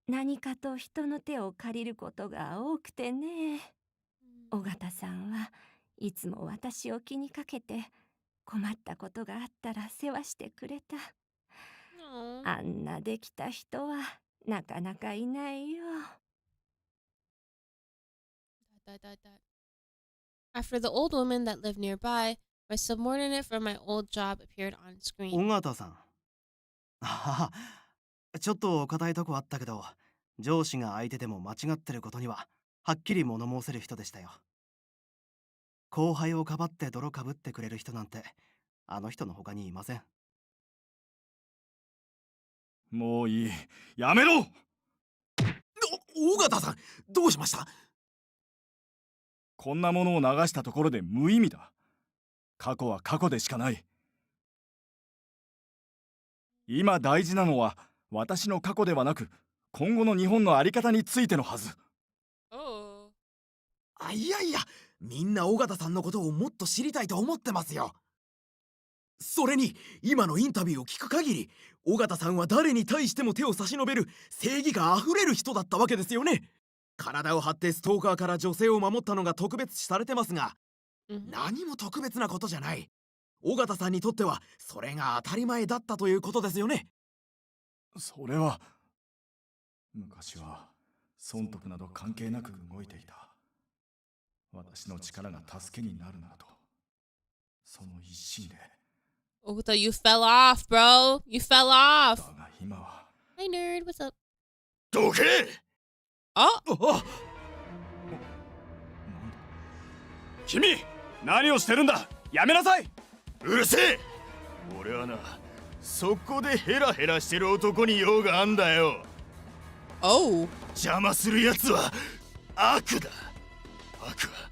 何かと人の手を借りることが多くてね。尾形さんはいつも私を気にかけて困ったことがあったら世話してくれた。あんなできた人はなかなかいないよ。After the old woman that lived nearby, my subordinate from my old job appeared on screen. 尾形さん。ちょっと硬いとこあったけど、上司が相手でも間違ってることにははっきり物申せる人でしたよ。後輩をかばって泥かぶってくれる人なんてあの人の他にいません。もういい。やめろ。尾形さん、どうしました？こんなものを流したところで無意味だ。過去は過去でしかない。今大事なのは私の過去ではなく今後の日本の在り方についてのはず。いやいや、みんな尾形さんのことをもっと知りたいと思ってますよ。それに今のインタビューを聞く限り尾形さんは誰に対しても手を差し伸べる正義があふれる人だったわけですよね。体を張ってストーカーから女性を守ったのが特別視されてますが、何も特別なことじゃない。尾形さんにとってはそれが当たり前だったということですよね。それは昔は損得など関係なく動いていた。私の力が助けになるなとその一心で。Ogata, you fell off, bro. You fell off. だが今は。Hi, nerd. What's up? どけ！君何をしてるんだ。やめなさい。うるせえ。俺はな、そこでヘラヘラしてる男に用があんだよ。Oh. 邪魔するやつは悪だ。悪は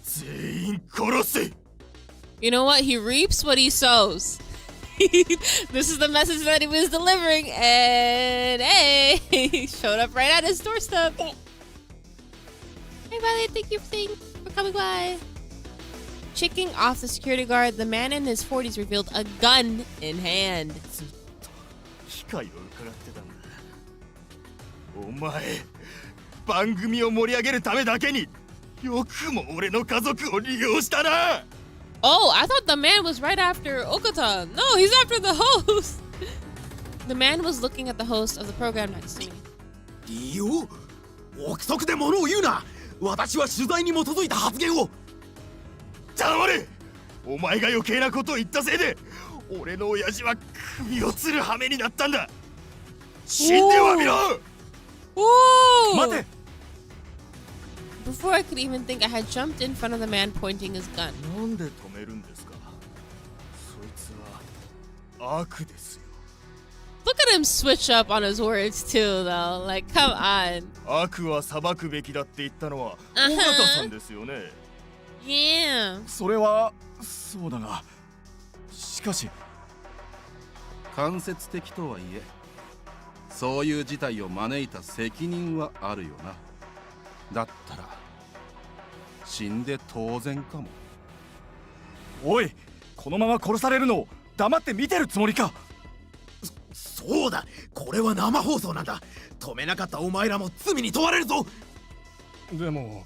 全員殺せ。 You know what? He reaps what he sows. This is the message that he was delivering, and hey, he showed up right at his doorstep. Hey, Violet, thank you for coming by. Checking off the security guard, the man in his 40s revealed a gun in hand. 機会を伺ってたんだ。お前、番組を盛り上げるためだけによくも俺の家族を利用したな。Oh, I thought the man was right after Okata. No, he's after the host. The man was looking at the host of the program next to me. 利用？憶測で物を言うな。私は取材に基づいた発言を。黙れ。お前が余計なことを言ったせいで俺の親父は首を吊る羽目になったんだ。死んではみろ。 Whoa! 待て。 Before I could even think, I had jumped in front of the man pointing his gun. なんで止めるんですか。そいつは悪ですよ。 Look at him switch up on his words too, though. Like, come on. 悪は裁くべきだって言ったのは尾形さんですよね。Yeah. それはそうだが、しかし間接的とはいえ、そういう事態を招いた責任はあるよな。だったら死んで当然かも。おい、このまま殺されるのを黙って見てるつもりか。そうだ、これは生放送なんだ。止めなかったお前らも罪に問われるぞ。でも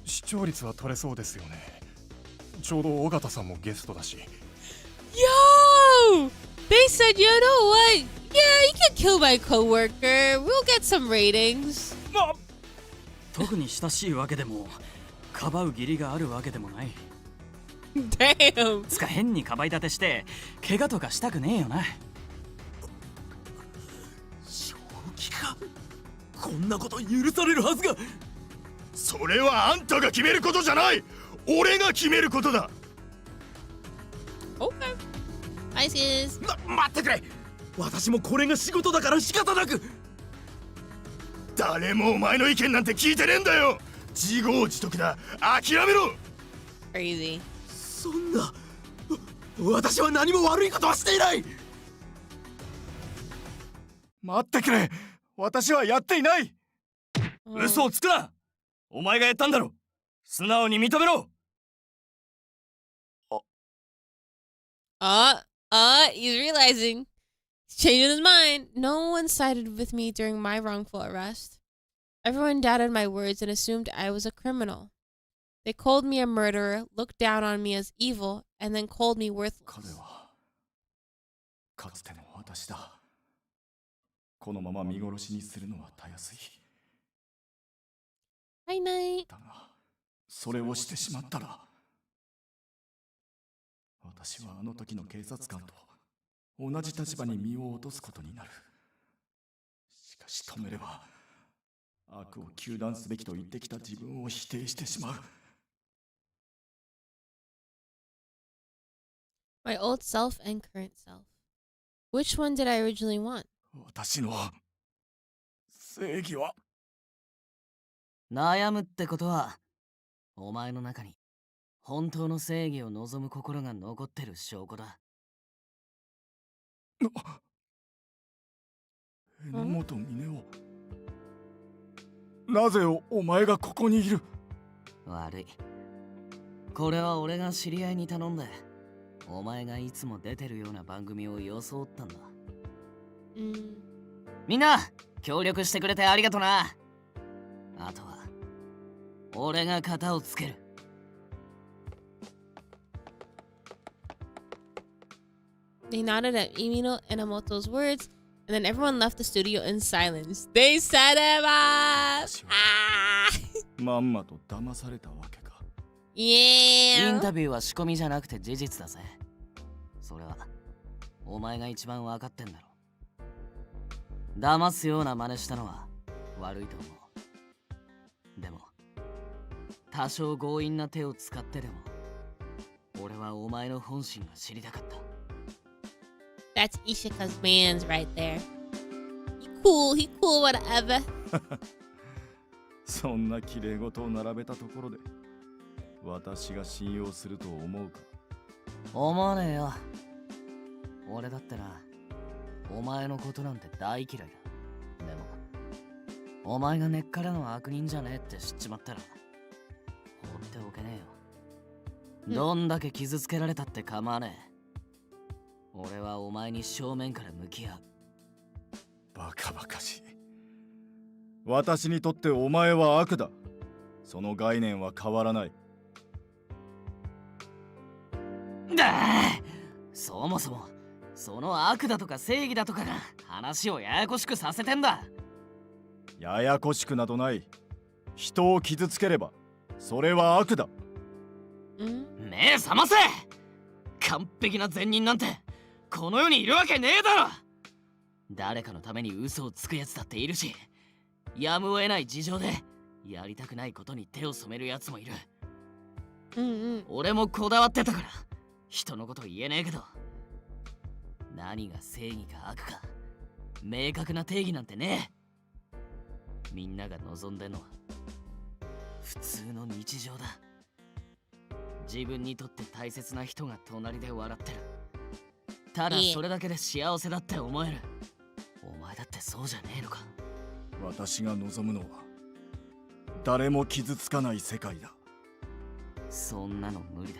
視聴率は取れそうですよね。ちょうど尾形さんもゲストだし。Yo! They said, you know what? Yeah, you can kill my coworker. We'll get some ratings. 特に親しいわけでもかばう義理があるわけでもない。 Damn. つか変にかばい立てして怪我とかしたくねえよな。正気か。こんなこと許されるはずが。それはあんたが決めることじゃない。俺が決めることだ。 Okay. Hi, sis. 待ってくれ。私もこれが仕事だから仕方なく。誰もお前の意見なんて聞いてねえんだよ。自業自得だ。諦めろ。 Crazy. そんな、私は何も悪いことはしていない。待ってくれ。私はやっていない。嘘をつくな。お前がやったんだろ。素直に認めろ。He's realizing. He's changing his mind. No one sided with me during my wrongful arrest. Everyone doubted my words and assumed I was a criminal. They called me a murderer, looked down on me as evil, and then called me worthless. 彼はかつての私だ。このまま見殺しにするのはたやすい。 Hi, night. だがそれをしてしまったら私はあの時の警察官と同じ立場に身を落とすことになる。しかし止めれば悪を糾弾すべきと言ってきた自分を否定してしまう。 My old self and current self. Which one did I originally want? 私の正義は。悩むってことはお前の中に本当の正義を望む心が残ってる証拠だ。榎本峰夫、なぜお前がここにいる。悪い。これは俺が知り合いに頼んでお前がいつも出てるような番組を装ったんだ。みんな協力してくれてありがとな。あとは俺が型をつける。They nodded at Imino Enomoto's words, and then everyone left the studio in silence. They set him up! Ah! まんまと騙されたわけか。イン Yeah! タビューは仕込みじゃなくて事実だぜ。それはお前が一番分かってんだろ。騙すような真似したのは悪いと思う。でも多少強引な手を使ってでも俺はお前の本心が知りたかった。 That's Ishika's man's right there. He cool, whatever. そんな綺麗事を並べたところで私が信用すると思うか。思わねえよ。俺だってな、お前のことなんて大嫌いだ。でもお前が根っからの悪人じゃねえって知っちまったら放っておけねえよ。どんだけ傷つけられたって構わねえ。俺はお前に正面から向き合う。バカバカしい。私にとってお前は悪だ。その概念は変わらない。そもそもその悪だとか正義だとかが話をややこしくさせてんだ。ややこしくなどない。人を傷つければそれは悪だ。目覚ませ。完璧な善人なんてこの世にいるわけねえだろ。誰かのために嘘をつくやつだっているし、やむを得ない事情でやりたくないことに手を染めるやつもいる。俺もこだわってたから人のこと言えねえけど、何が正義か悪か明確な定義なんてねえ。みんなが望んでんのは普通の日常だ。自分にとって大切な人が隣で笑ってる。ただそれだけで幸せだって思える。お前だってそうじゃねえのか。私が望むのは誰も傷つかない世界だ。そんなの無理だ。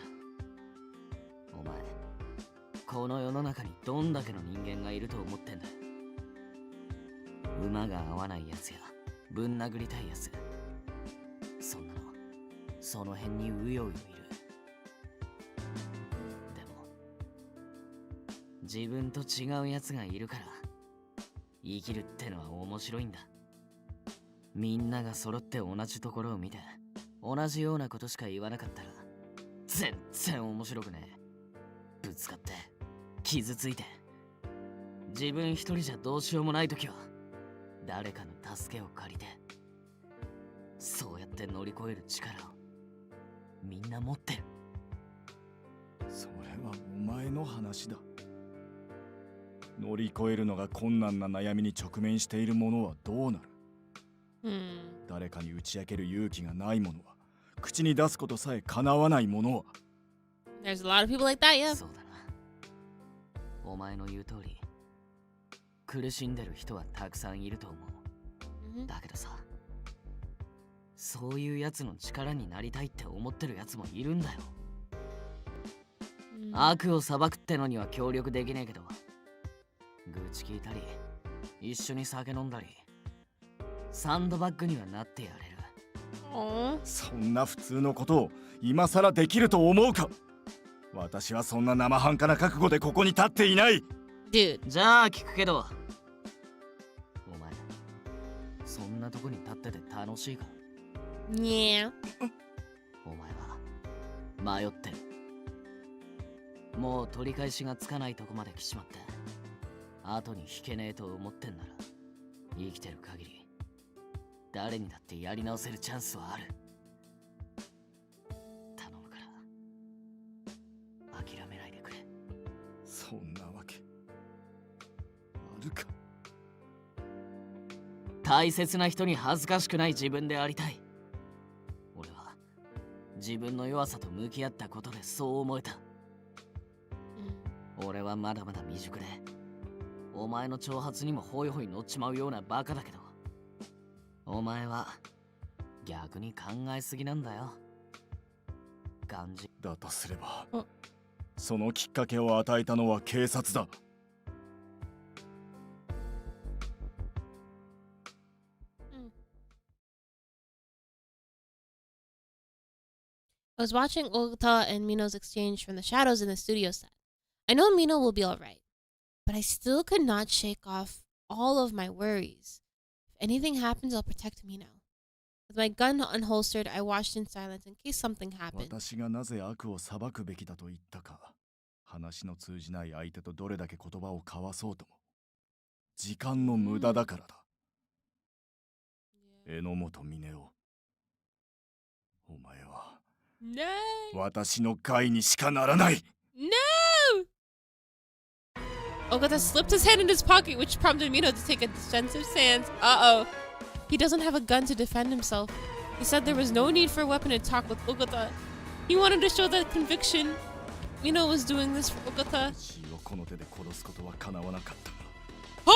お前この世の中にどんだけの人間がいると思ってんだ。馬が合わないやつやぶん殴りたいやつ、そんなのその辺にうようよいる。でも自分と違うやつがいるから生きるってのは面白いんだ。みんなが揃って同じところを見て同じようなことしか言わなかったら全然面白くねえ。ぶつかって傷ついて自分一人じゃどうしようもないときは誰かの助けを借りて、そうやって乗り越える力をみんな持ってる。それはお前の話だ。乗り越えるのが困難な悩みに直面している者はどうなる。誰かに打ち明ける勇気がない者は、口に出すことさえ叶わない者は。 There's a lot of people like that, yeah. そうだな。お前の言う通り苦しんでる人はたくさんいると思う。だけどさ、そういうやつの力になりたいって思ってるやつもいるんだよ。悪を裁くってのには協力できねえけど、愚痴聞いたり一緒に酒飲んだりサンドバッグにはなってやれる。そんな普通のことを今さらできると思うか。私はそんな生半可な覚悟でここに立っていない。じゃあ聞くけど、お前そんなとこに立ってて楽しいか。Yeah. お前は迷ってる。もう取り返しがつかないとこまで来ちまって後に引けねえと思ってんなら、生きてる限り誰にだってやり直せるチャンスはある。頼むから諦めないでくれ。そんなわけあるか。大切な人に恥ずかしくない自分でありたい。俺は自分の弱さと向き合ったことでそう思えた。俺はまだまだ未熟でお前の挑発にもホイホイ乗っちまうようなバカだけど、お前は逆に考えすぎなんだよ。感じだとすればそのきっかけを与えたのは警察だ。I was watching Ogata and Mino's exchange from the shadows in the studio set. I know Mino will be alright, but I still could not shake off all of my worries. If anything happens, I'll protect Mino. With my gun unholstered, I watched in silence in case something happened. 私がなぜ悪を裁くべきだと言ったか、話の通じない相手とどれだけ言葉を交わそうとも時間の無駄だからだ。榎本峰夫、お前は No! 私の害にしかならない。 No! Ogata slipped his hand in his pocket, which prompted Mino to take a defensive stance. Uh-oh. He doesn't have a gun to defend himself. He said there was no need for a weapon to talk with Ogata. He wanted to show that conviction. Mino was doing this for Ogata. 私をこの手で殺すことは叶わなかったが、 Huh?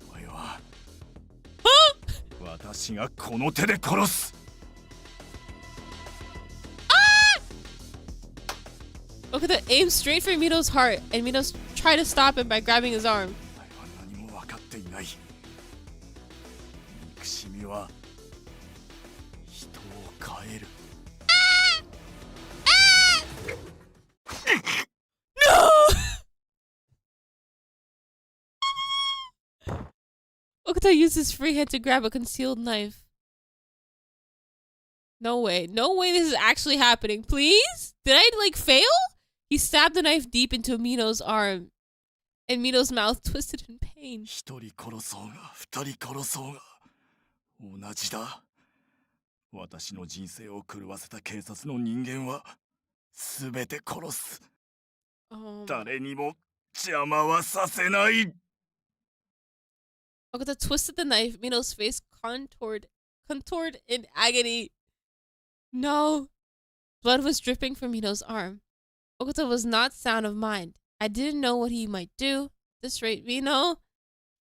お前は Huh? 私がこの手で殺す。 Ogata aimed straight for Mino's heart, and Mino tried to stop him by grabbing his arm. お前は何も分かっていない。憎しみは人を変える。 Ogata used his free hand to grab a concealed knife. No way. No way this is actually happening. Please? Did I, like, fail? He stabbed the knife deep into Mino's arm, and Mino's mouth twisted in pain. 一人殺そうが二人殺そうが同じだ。私の人生を狂わせた警察の人間は全て殺す。誰にも邪魔はさせない。 Ogata twisted the knife. Mino's face contoured in agony. No. Blood was dripping from Mino's arm. Ogata was not sound of mind. I didn't know what he might do. At this rate, Mino,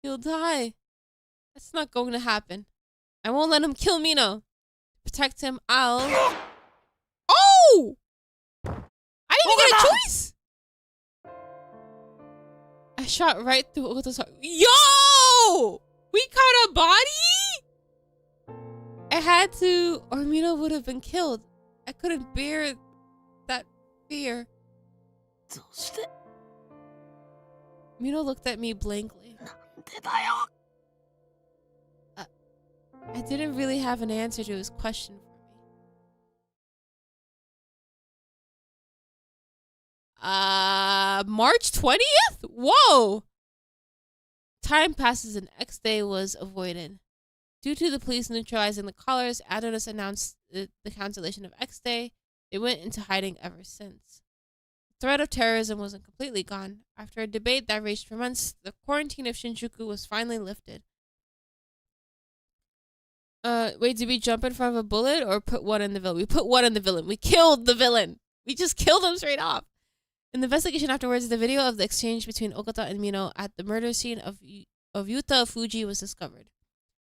he'll die. That's not going to happen. I won't let him kill Mino. To protect him, I'll... Oh! I didn't even get a choice! I shot right through Ogata's heart. Yo! We caught a body? I had to, or Mino would have been killed. I couldn't bear that fear. Mino looked at me blankly. I didn't really have an answer to his question for me. March 20th? Whoa! Time passes and X day was avoided. Due to the police neutralizing the callers, Adonis announced the cancellation of X day. They went into hiding ever since. The threat of terrorism wasn't completely gone. After a debate that raged for months, the quarantine of Shinjuku was finally lifted. Wait, did we jump in front of a bullet or put one in the villain? We put one in the villain. We killed the villain. We just killed him straight off. In the investigation afterwards, the video of the exchange between Ogata and Mino at the murder scene of Yuta Fuji was discovered.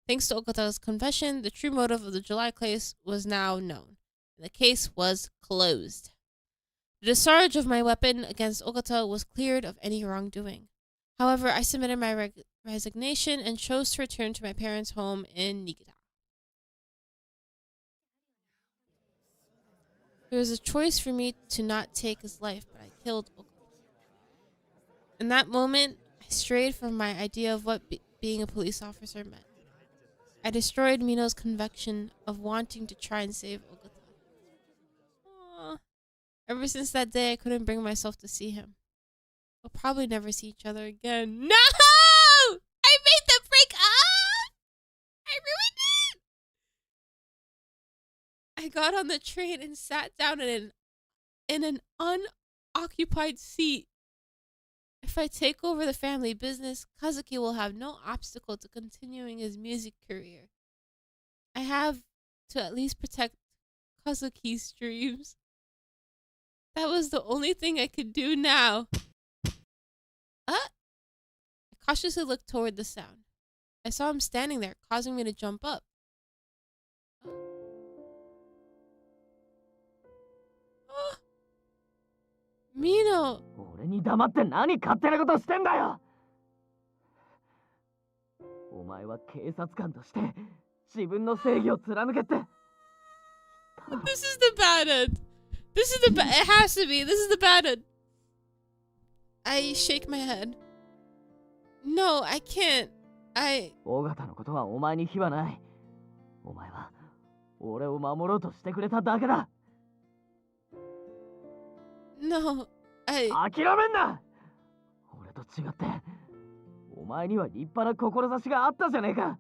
Thanks to Okata's confession, the true motive of the July case was now known. The case was closed. The discharge of my weapon against Ogata was cleared of any wrongdoing. However, I submitted my resignation and chose to return to my parents' home in Niigata. There was a choice for me to not take his life, but I killed Ogata. In that moment, I strayed from my idea of what being a police officer meant. I destroyed Mino's conviction of wanting to try and save Ogata. Aww. Ever since that day, I couldn't bring myself to see him. We'll probably never see each other again. No! I made them break up! I ruined it! I got on the train and sat down in an unoccupied seat. If I take over the family business, Kazuki will have no obstacle to continuing his music career. I have to at least protect Kazuki's dreams. That was the only thing I could do now. I cautiously looked toward the sound. I saw him standing there, causing me to jump up. Mino! 俺に黙って何勝手なことしてんだよ。お前は警察官として自分の正義を貫けって。This is the bad end. This is the bad. It has to be. This is the bad end. I shake my head. No, I can't. 尾形のことはお前に非はない。お前は俺を守ろうとしてくれただけだ。No, 諦めんな。俺と違ってお前には立派な志があったじゃねえか。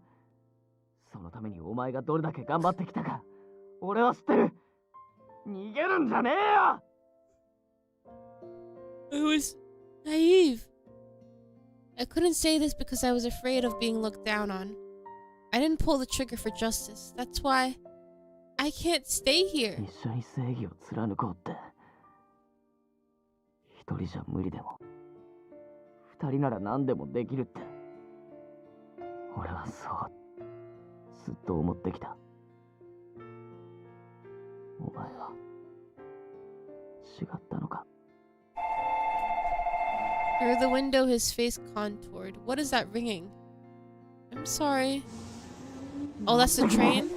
そのためにお前がどれだけ頑張ってきたか俺は知ってる。逃げるんじゃねえよ。 I was naive. I couldn't say this because I was afraid of being looked down on. I didn't pull the trigger for justice. That's why I can't stay here. 一緒に正義を貫こうって。一人じゃ無理でも、二人なら何でもできるって。俺はそうずっと思ってきた。お前は違ったのか。 Through the window, his face contoured. What is that ringing? I'm sorry. Oh, that's the train?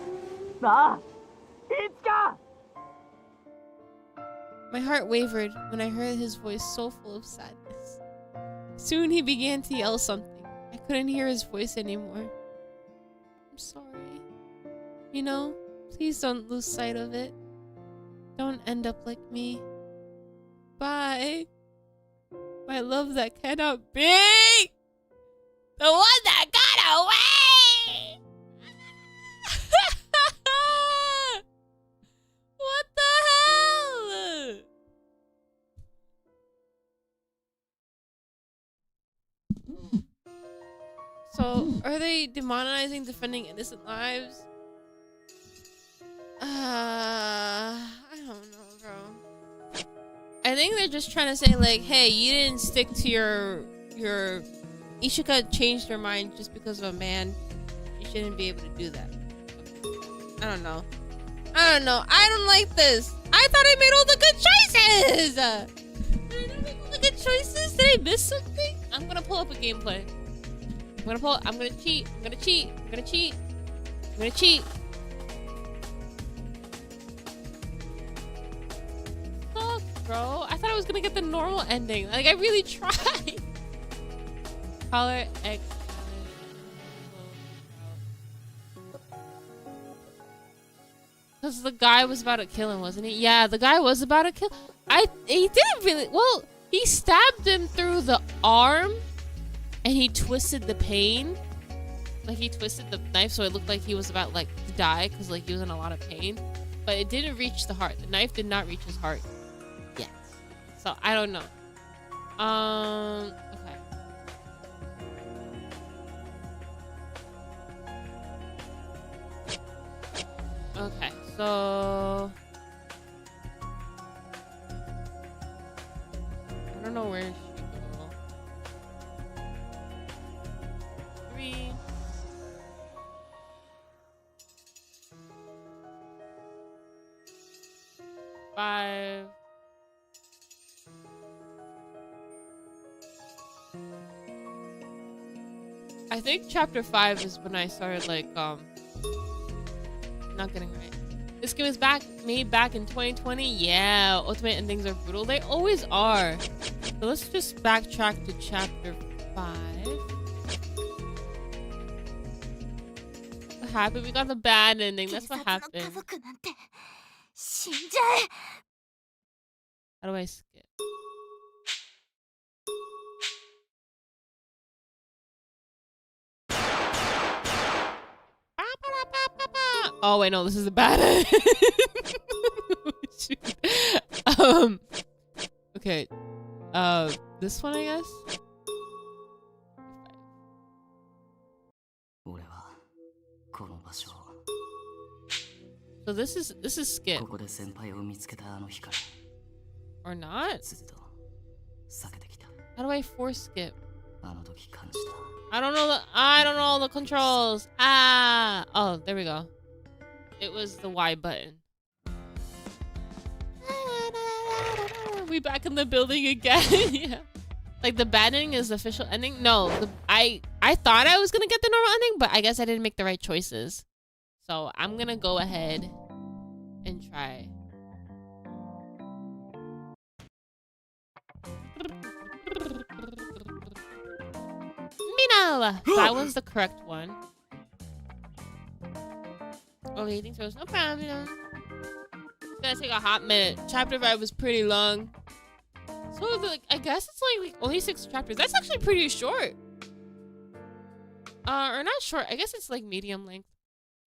My heart wavered when I heard his voice so full of sadness. Soon he began to yell something. I couldn't hear his voice anymore. I'm sorry. You know, please don't lose sight of it. Don't end up like me. Bye. My love that cannot be. The one that got away. What the hell? So, are they demonizing defending innocent lives? I don't know, bro. I think they're just trying to say like, hey, you didn't stick to your Ishika changed her mind just because of a man. You shouldn't be able to do that. I don't know. I don't like this. I thought I made all the good choices. Did I not make all the good choices? Did I miss something? I'm gonna pull up a gameplay. I'm gonna cheat. Fuck, bro. I thought I was gonna get the normal ending. Like, I really tried. Color X Malice. Because the guy was about to kill him, wasn't he? Yeah, the guy was about to kill. He didn't really. Well, he stabbed him through the arm, and he twisted the pain. Like, he twisted the knife so it looked like he was about like to die because like he was in a lot of pain. But it didn't reach the heart. The knife did not reach his heart yet. So I don't know. Okay. Okay, so I don't know where she go. 3. Five. I think chapter 5 is when I started like not getting right. This game is made back in 2020. Yeah, ultimate endings are brutal. They always are. So let's just backtrack to chapter 5. What happened? We got the bad ending. That's what happened. How do I skip? Oh wait, no, this is a bad end. Okay. This one, I guess. So this is skip. Or not? How do I force skip? I don't know all the controls. Ah! Oh, there we go. It was the Y button. We back in the building again. Yeah. Like the bad ending is the official ending? No, I thought I was gonna get the normal ending, but I guess I didn't make the right choices. So I'm gonna go ahead and try. Mina! That one's the correct one. Okay, I think so. No problem. It's gonna take a hot minute. Chapter 5 was pretty long. So, like, I guess it's like only 6 chapters. That's actually pretty short. Or not short. I guess it's like medium length.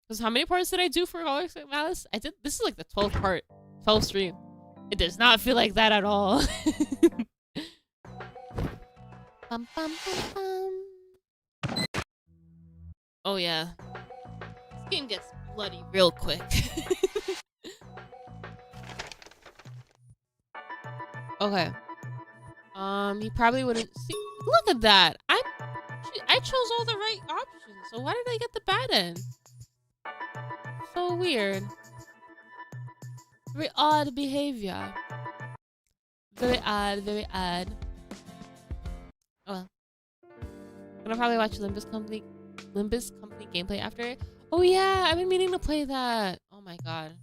Because how many parts did I do for X Malice? This is like the 12th part. 12 stream. It does not feel like that at all. Bum, bum, bum, bum. Oh yeah. This game gets bloody real quick. Okay. He probably wouldn't see. Look at that. I chose all the right options. So why did I get the bad end? So weird. Very odd behavior. Very odd, very odd. Oh well. I'm gonna probably watch Limbus Company gameplay after it. Oh yeah, I've been meaning to play that. Oh my god.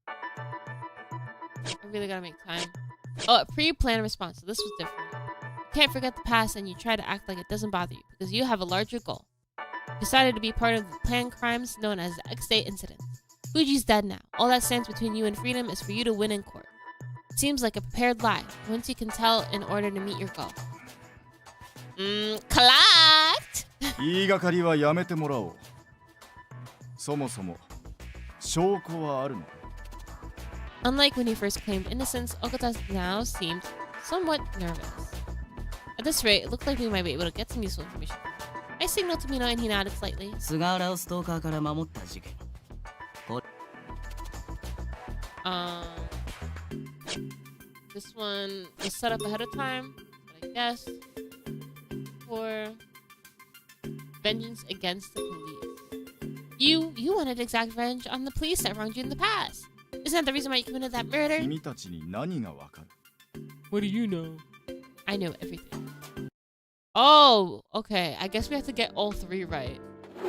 I really gotta make time. Oh, pre-planned response. So this was different. You can't forget the past and you try to act like it doesn't bother you because you have a larger goal. You decided to be part of the planned crimes known as the X-Day incident. Fuji's dead now. All that stands between you and freedom is for you to win in court. It seems like a prepared lie, once you can tell in order to meet your goal. Collect! 言いがかりはやめてもらおう。そもそも証拠はあるの？ Unlike when he first claimed innocence, Ogata now seemed somewhat nervous. At this rate, it looked like we might be able to get some useful information. I signaled to Mino and he nodded slightly. 菅原をストーカーから守った事件。This one was set up ahead of time, but I guess for vengeance against the police. You wanted to exact revenge on the police that wronged you in the past. Isn't that the reason why you committed that murder? 君たちに何がわかる？ What do you know? I know everything. Oh, okay. I guess we have to get all three right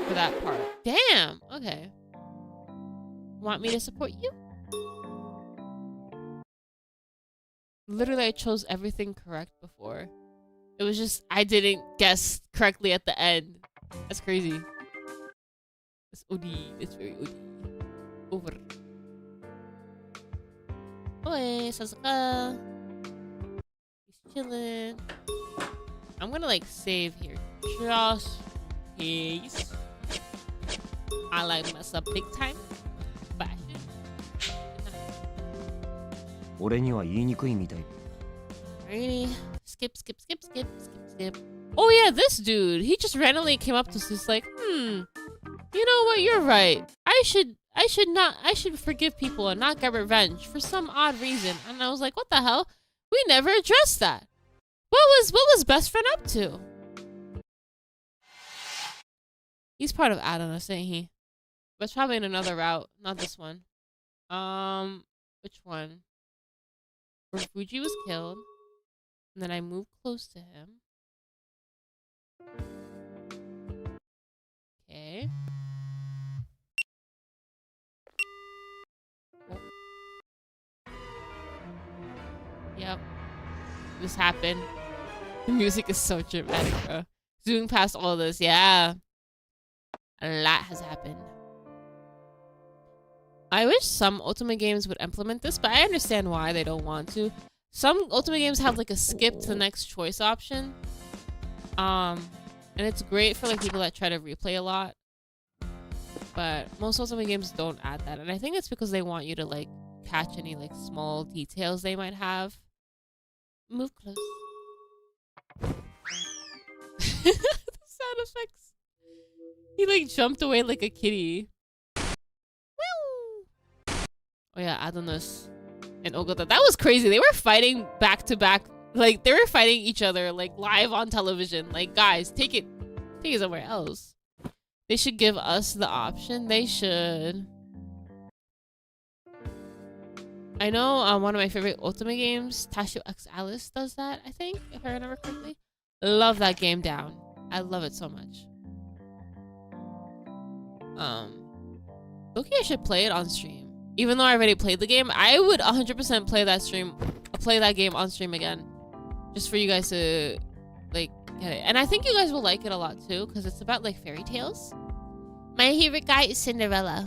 for that part. Damn. Okay. Want me to support you? Literally, I chose everything correct before. It was just I didn't guess correctly at the end. That's crazy. It's OD. It's very OD. Over. Oi, Sasuke. He's chilling. I'm gonna like save here. Just in case. I like mess up big time. But I should. 俺には言いにくいみたい。 Alrighty. Skip. Oh yeah, this dude. He just randomly came up to us just like, you know what, you're right. I should forgive people and not get revenge for some odd reason. And I was like, what the hell? We never addressed that. What was best friend up to? He's part of Adanos, ain't he? But it's probably in another route, not this one. Which one? Where Fuji was killed. And then I moved close to him. Okay. Oh. Yep. This happened. The music is so dramatic, bro. Zooming past all this, yeah. A lot has happened. I wish some Ultimate games would implement this, but I understand why they don't want to. Some Ultimate games have like a skip to the next choice option. And it's great for like people that try to replay a lot. But most Ultimate games don't add that. And I think it's because they want you to like catch any like small details they might have. Move close. The sound effects. He like jumped away like a kitty. Woo! Oh yeah, Adonis and Ogata. That was crazy. They were fighting back to back. Like they were fighting each other like live on television. Like guys, take it somewhere else. They should give us the option. They should. I know one of my favorite Ultimate games, Tashu X Alice, does that, I think, if I remember correctly. Love that game down. I love it so much. Okay, I should play it on stream. Even though I already played the game, I would 100% play that game on stream again. Just for you guys to, like, get it. And I think you guys will like it a lot, too, because it's about, like, fairy tales. My favorite guy is Cinderella.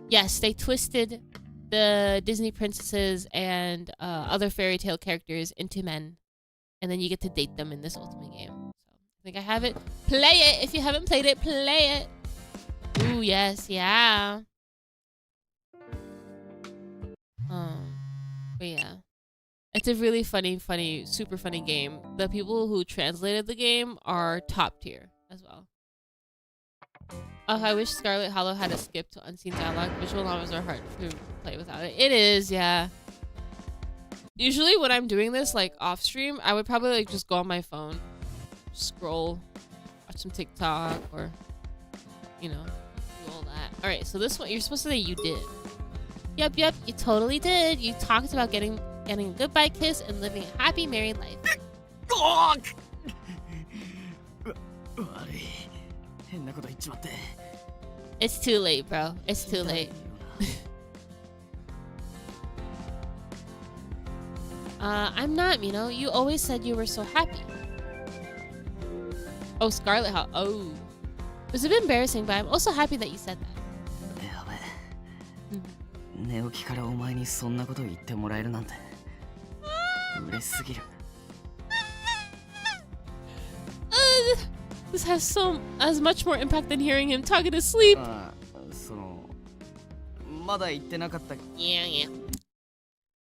Yes, they twisted the Disney princesses and other fairy tale characters into men. And then you get to date them in this Ultimate game. So I think I have it. Play it! If you haven't played it, play it! Ooh, yes, yeah. But yeah. It's a really funny, super funny game. The people who translated the game are top tier as well. Oh, I wish Scarlet Hollow had a skip to unseen dialogue. Visual novels are hard to play without it. It is, yeah. Usually when I'm doing this, like off stream, I would probably like just go on my phone, scroll, watch some TikTok, or, you know, do all that. All right, so this one, you're supposed to say you did. Yep, you totally did. You talked about getting a goodbye kiss and living a happy married life. It's too late, bro. It's too late. I'm not, Mino. You always said you were so happy. Oh, Scarlet, how? Oh. It was a bit embarrassing, but I'm also happy that you said that. This has as much more impact than hearing him talking to sleep. Yeah.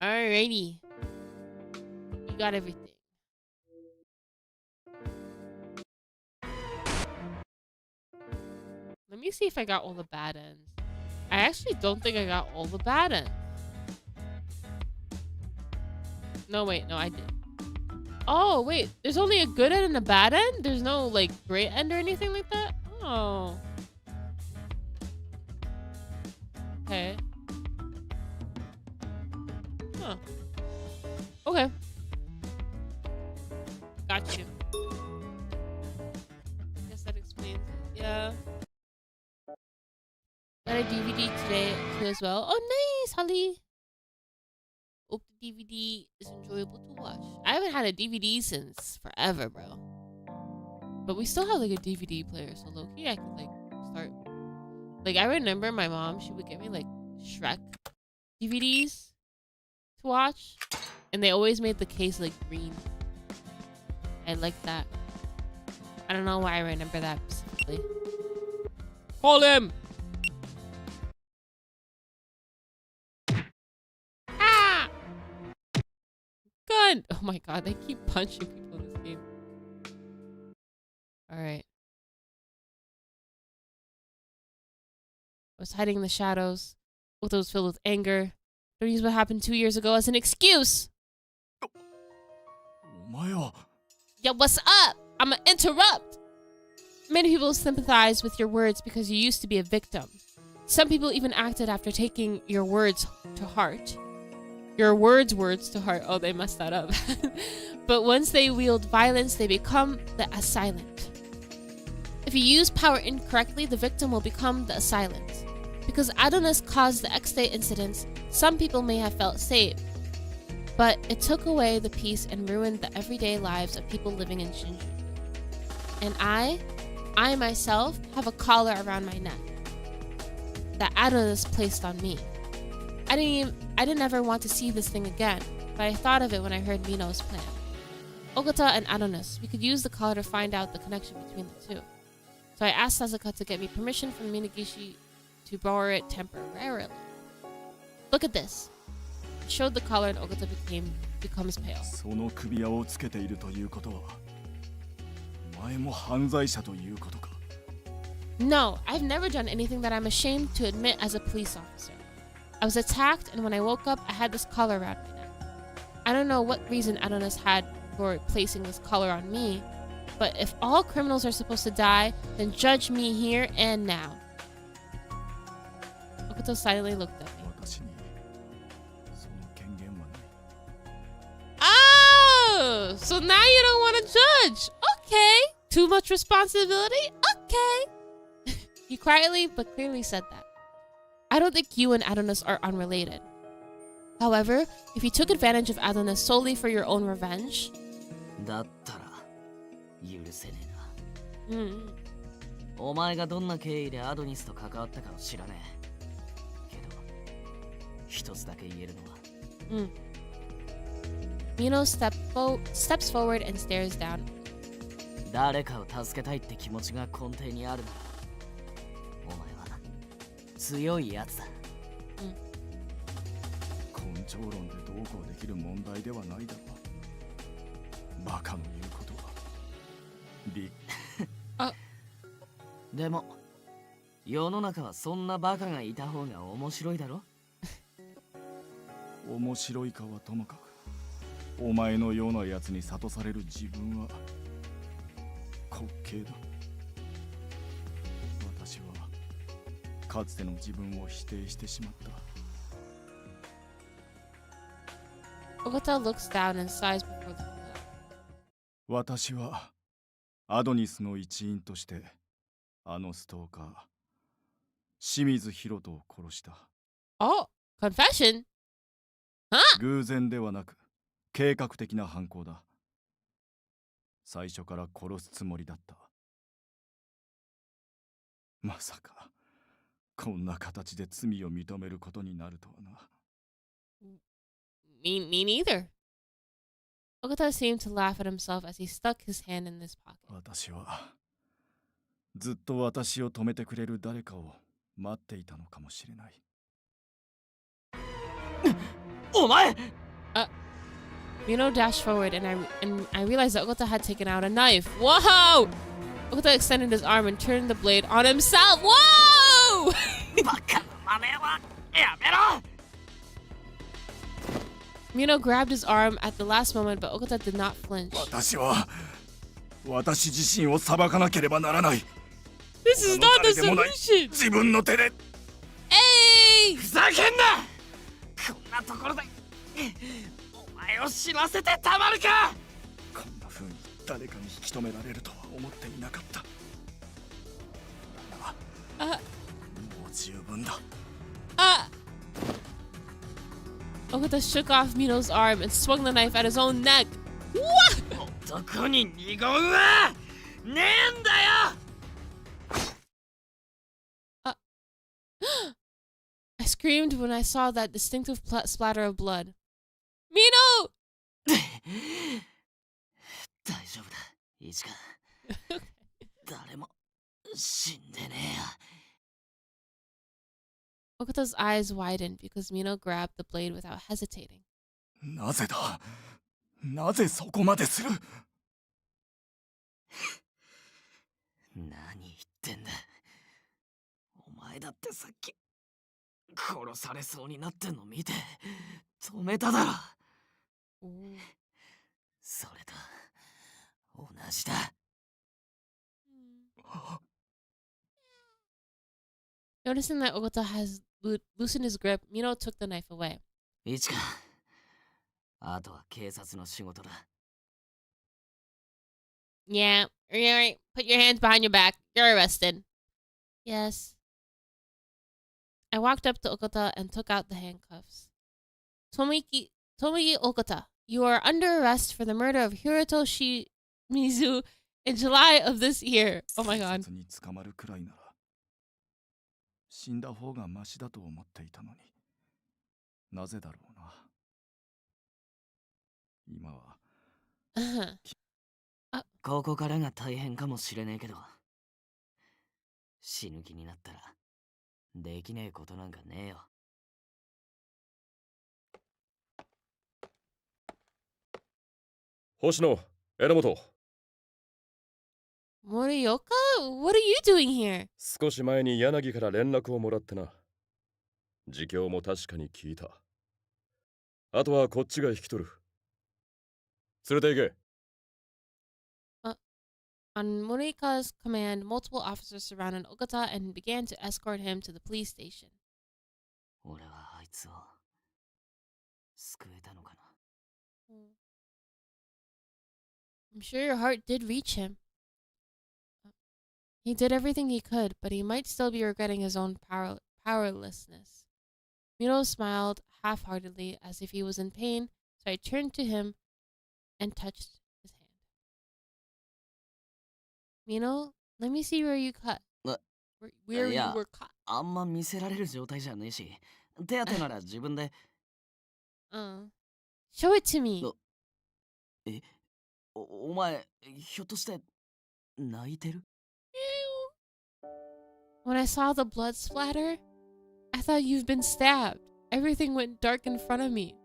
Alrighty. You got everything. Let me see if I got all the bad ends. I actually don't think I got all the bad ends. No, wait. No, I did. Oh, wait. There's only a good end and a bad end? There's no, like, great end or anything like that? Oh. Okay. Huh. Okay. Got you. Guess that explains it. Yeah. Got a DVD today too as well. Oh, nice, Holly. Hope the DVD is enjoyable to watch. I haven't had a DVD since forever, bro. But we still have like a DVD player, so low-key I could like start. Like I remember my mom, she would get me like Shrek DVDs to watch, and they always made the case like green. I like that. I don't know why I remember that specifically. Call him! Ah! Gun! Oh my god, they keep punching people in this game. Alright. I was hiding in the shadows. With those filled with anger. Don't use what happened 2 years ago as an excuse! Yeah, what's up? I'ma interrupt! Many people sympathize with your words because you used to be a victim. Some people even acted after taking your words to heart. Your words to heart. Oh, they messed that up. But once they wield violence, they become the assailant. If you use power incorrectly, the victim will become the assailant. Because Adonis caused the X-Day incidents, some people may have felt safe. But it took away the peace and ruined the everyday lives of people living in Shinju. And I myself have a collar around my neck that Adonis placed on me. I didn't ever want to see this thing again, but I thought of it when I heard Mino's plan. Ogata and Adonis, we could use the collar to find out the connection between the two. So I asked Sasuke to get me permission from Minagishi to borrow it temporarily. Look at this. I showed the collar and Ogata becomes pale. No, I've never done anything that I'm ashamed to admit as a police officer. I was attacked, and when I woke up, I had this collar around my neck. I don't know what reason Adonis had for placing this collar on me, but if all criminals are supposed to die, then judge me here and now. Ogata silently looked at me. Oh, so now you don't want to judge. Okay. Too much responsibility? Okay. He quietly but clearly said that. I don't think you and Adonis are unrelated. However, if you took advantage of Adonis solely for your own revenge... Mino steps forward and stares down. 長論でどうこうできる問題ではないだろう。バカの言うことはでも世の中はそんなバカがいた方が面白いだろ。面白いかはともかく、お前のようなやつに諭される自分は滑稽だ。私はかつての自分を否定してしまった。Ogata looks down and sighs before the floor. 私はアドニスの一員としてあのストーカー清水博人を殺した。Oh, confession? Huh? 偶然ではなく計画的な犯行だ。最初から殺すつもりだった。まさかこんな形で罪を認めることになるとはな。Me neither. Ogata seemed to laugh at himself as he stuck his hand in his pocket. 私はずっと私を止めてくれる誰かを待っていたのかもしれない。お前 Mino dashed forward and I realized that Ogata had taken out a knife. Whoa! Ogata extended his arm and turned the blade on himself. Whoa! バカの真似はやめろ。 Mino grabbed his arm at the last moment, but Ogata did not flinch. 私自身を裁かなければならない。 This is not the solution! 自分の手で。Hey! ふざけんな。こんなところでお前を死なせてたまるか。こんな風に誰かに引き止められるとは思っていなかった。だがもう十分だ。Ogata shook off Mino's arm and swung the knife at his own neck. What? 男に二言はねえんだよ。I screamed when I saw that distinctive splatter of blood. Mino! 大丈夫だ、一か。誰も死んでねえよ。 Ogata's eyes widened because Mino grabbed the blade without hesitating. なぜだ。なぜそこまでする。何言ってんだ。お前だってさっき殺されそうになってんの見て止めただろ。それと同じだ。Noticing that Ogata has loosened his grip, Mino took the knife away. 一か。あとは警察の仕事だ。Yeah, you're right. Put your hands behind your back. You're arrested. Yes. I walked up to Ogata and took out the handcuffs. Tomogi Ogata, you are under arrest for the murder of Hiroto Shimizu in July of this year. Oh my god. に捕まるくらいなら死んだ方がマシだと思っていたのに。なぜだろうな。今はここからが大変かもしれねえけど、死ぬ気になったらできねえことなんかねえよ。星野、榎本。Morioka? What are you doing here? 少し前に柳から連絡をもらってな。自供も確かに聞いた。あとはこっちが引き取る。連れて行け。On Morika's command, multiple officers surrounded Ogata and began to escort him to the police station. 俺はあいつを救えたのかな。I'm sure your heart did reach him. He did everything he could, but he might still be regretting his own powerlessness. Mino smiled half-heartedly as if he was in pain, so I turned to him and touched his hand. Mino, let me see where you cut. Where you were cut. あんま見せられる状態じゃねえし、手当てなら自分で。Show it to me. お前、ひょっとして泣いてる？ When I saw the blood splatter, I thought you've been stabbed. Everything went dark in front of me.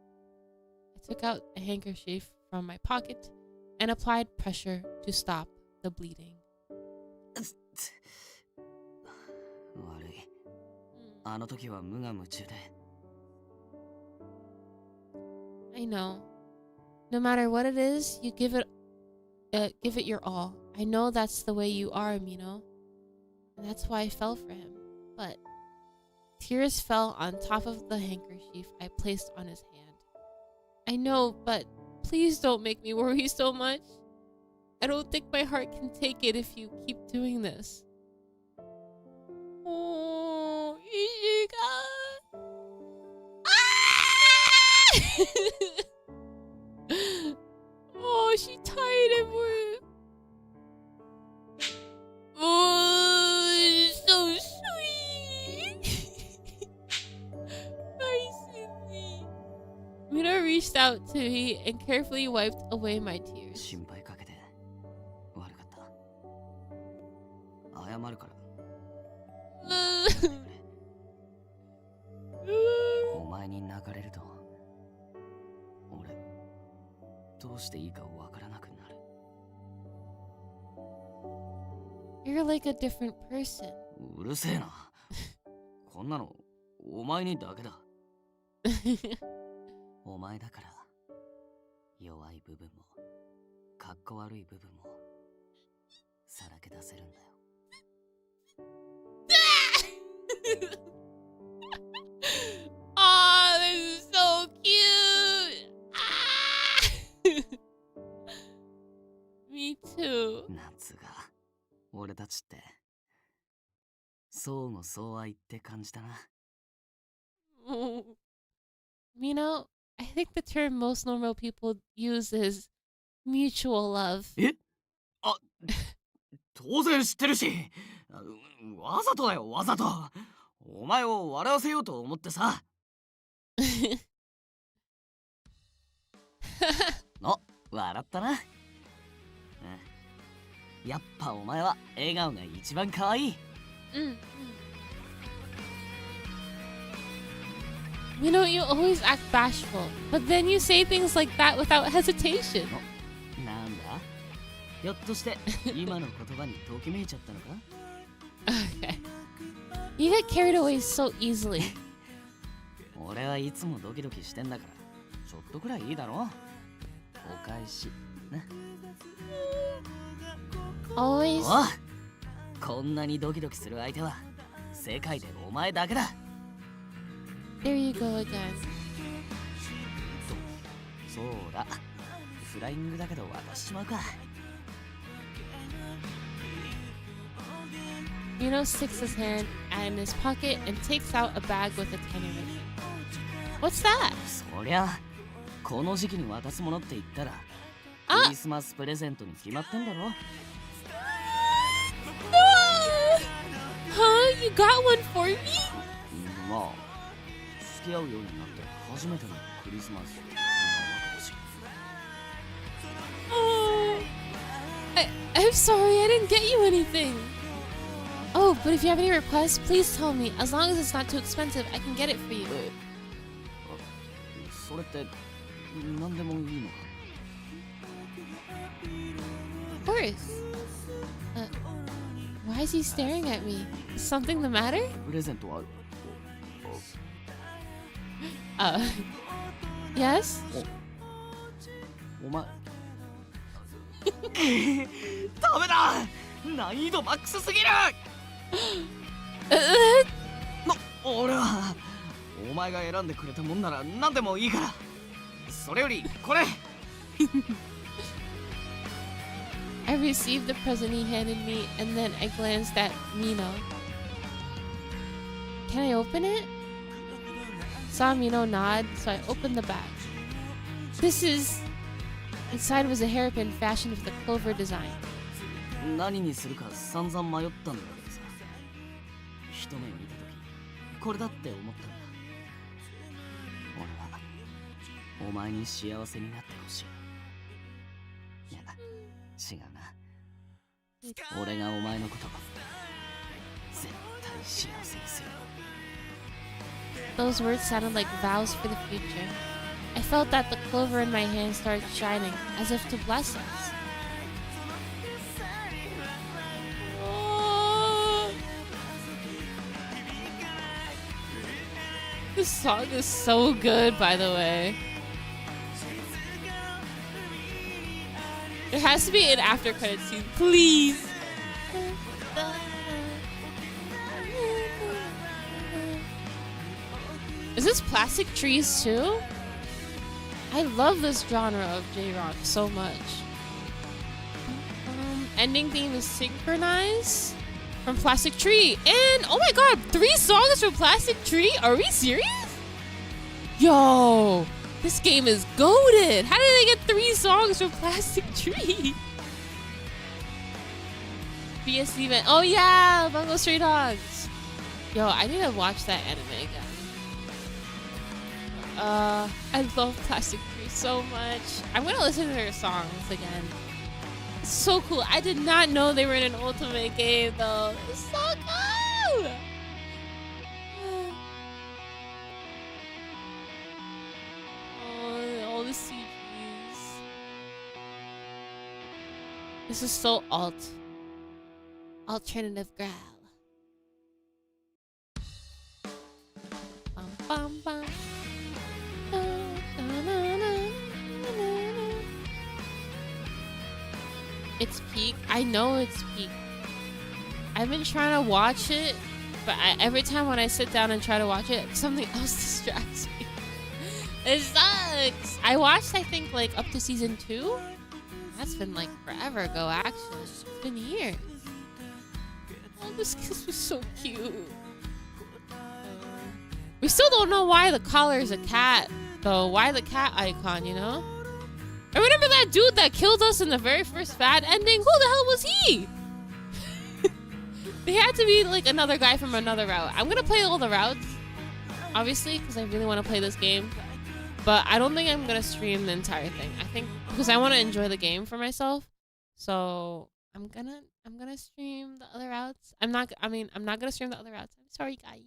took out a handkerchief from my pocket and applied pressure to stop the bleeding. 悪い。あの時は無我夢中で。I know. No matter what it is, you give it your all. I know that's the way you are, Amino. And that's why I fell for him. But tears fell on top of the handkerchief I placed on his hand. I know, but please don't make me worry so much. I don't think my heart can take it if you keep doing this. Oh, Ishika. Ah! Oh, she tied him with. Oh, so sweet. Nice and neat. Mina reached out to me and carefully wiped away my tears. 心配かけて悪かった。謝るから。お前に泣かれると、俺どうしていいかわからなくなる。You're like a different person. うるせえな。こんなのお前にだけだ。お前だから弱い部分もかっこ悪い部分もさらけ出せるんだよ。Oh, this is so cute. Ah! Me too. 夏が俺たちって相互相愛って感じだな。You know, I think the term most normal people use is mutual love. え？あ、当然知ってるし、わざとだよ、わざと。お前を笑わせようと思ってさ。お、笑ったな。やっぱお前は笑顔が一番可愛い。You know, you always act bashful, but then you say things like that without hesitation. なんだ？ひょっとして今の言葉にときめいちゃったのか？ Okay. You get carried away so easily. 俺はいつもドキドキしてんだから、ちょっとくらいいいだろ？お返しな。Always. おう、こんなにドキドキする相手は世界でお前だけだ。There you go again. そうだ。フライングだけど渡しちまうか。Mino sticks his hand in his pocket and takes out a bag with a tiny ring. What's that? そりゃ、この時期に渡すものって言ったら、クリスマスプレゼントに決まってんだろ。Huh? You got one for me? まあ、付き合うようになって初めてのクリスマスなわけだし。Oh, I'm sorry, I didn't get you anything. Oh, but if you have any requests, please tell me. As long as it's not too expensive, I can get it for you. それって何でもいいのか？ Of course. Why is he staring at me? Is something the matter? プレゼントある。Yes? お前ダメだ、難易度マックスすぎる。俺はお前が選んでくれたもんなら何でもいいから。それよりこれ。I received the present he handed me, and then I glanced at Mino. Can I open it? Saw Mino nod, so I opened the bag. This is... Inside was a hairpin fashioned with a clover design. 何にするか散々迷ったんだけどさ、一目見たときこれだって思ったんだ。俺はお前に幸せになってほしい。いや、違うな。俺がお前のこと絶対幸せにする。 Those words sounded like vows for the future. I felt that the clover in my hand started shining, as if to bless us. Oh. This song is so good, by the way. There has to be an after credit scene, please. Is this Plastic Trees too? I love this genre of J-Rock so much. Ending theme is Synchronize from Plastic Tree. And oh my god, 3 songs from Plastic Tree? Are we serious? Yo, this game is goated. How did they get 3 songs from Plastic Tree? BSD event. Oh yeah, Bungo Stray Dogs. Yo, I need to watch that anime again. I love Plastic Tree so much. I'm gonna listen to their songs again. It's so cool. I did not know they were in an Ultimate game though. It's so cool! Oh, all the CGs. This is so alternative growl. Bum, bum, bum. It's peak. I know it's peak. I've been trying to watch it, but every time when I sit down and try to watch it, something else distracts me. It sucks. I watched, I think, like up to season 2. That's been like forever ago, actually. It's been years. Oh, this kiss was so cute. We still don't know why the collar is a cat, though. Why the cat icon, you know? I remember that dude that killed us in the very first bad ending. Who the hell was he? They had to be like another guy from another route. I'm gonna play all the routes, obviously, because I really want to play this game. But I don't think I'm gonna stream the entire thing. I think because I want to enjoy the game for myself. So I'm gonna stream the other routes. I'm not gonna stream the other routes. I'm sorry, guys.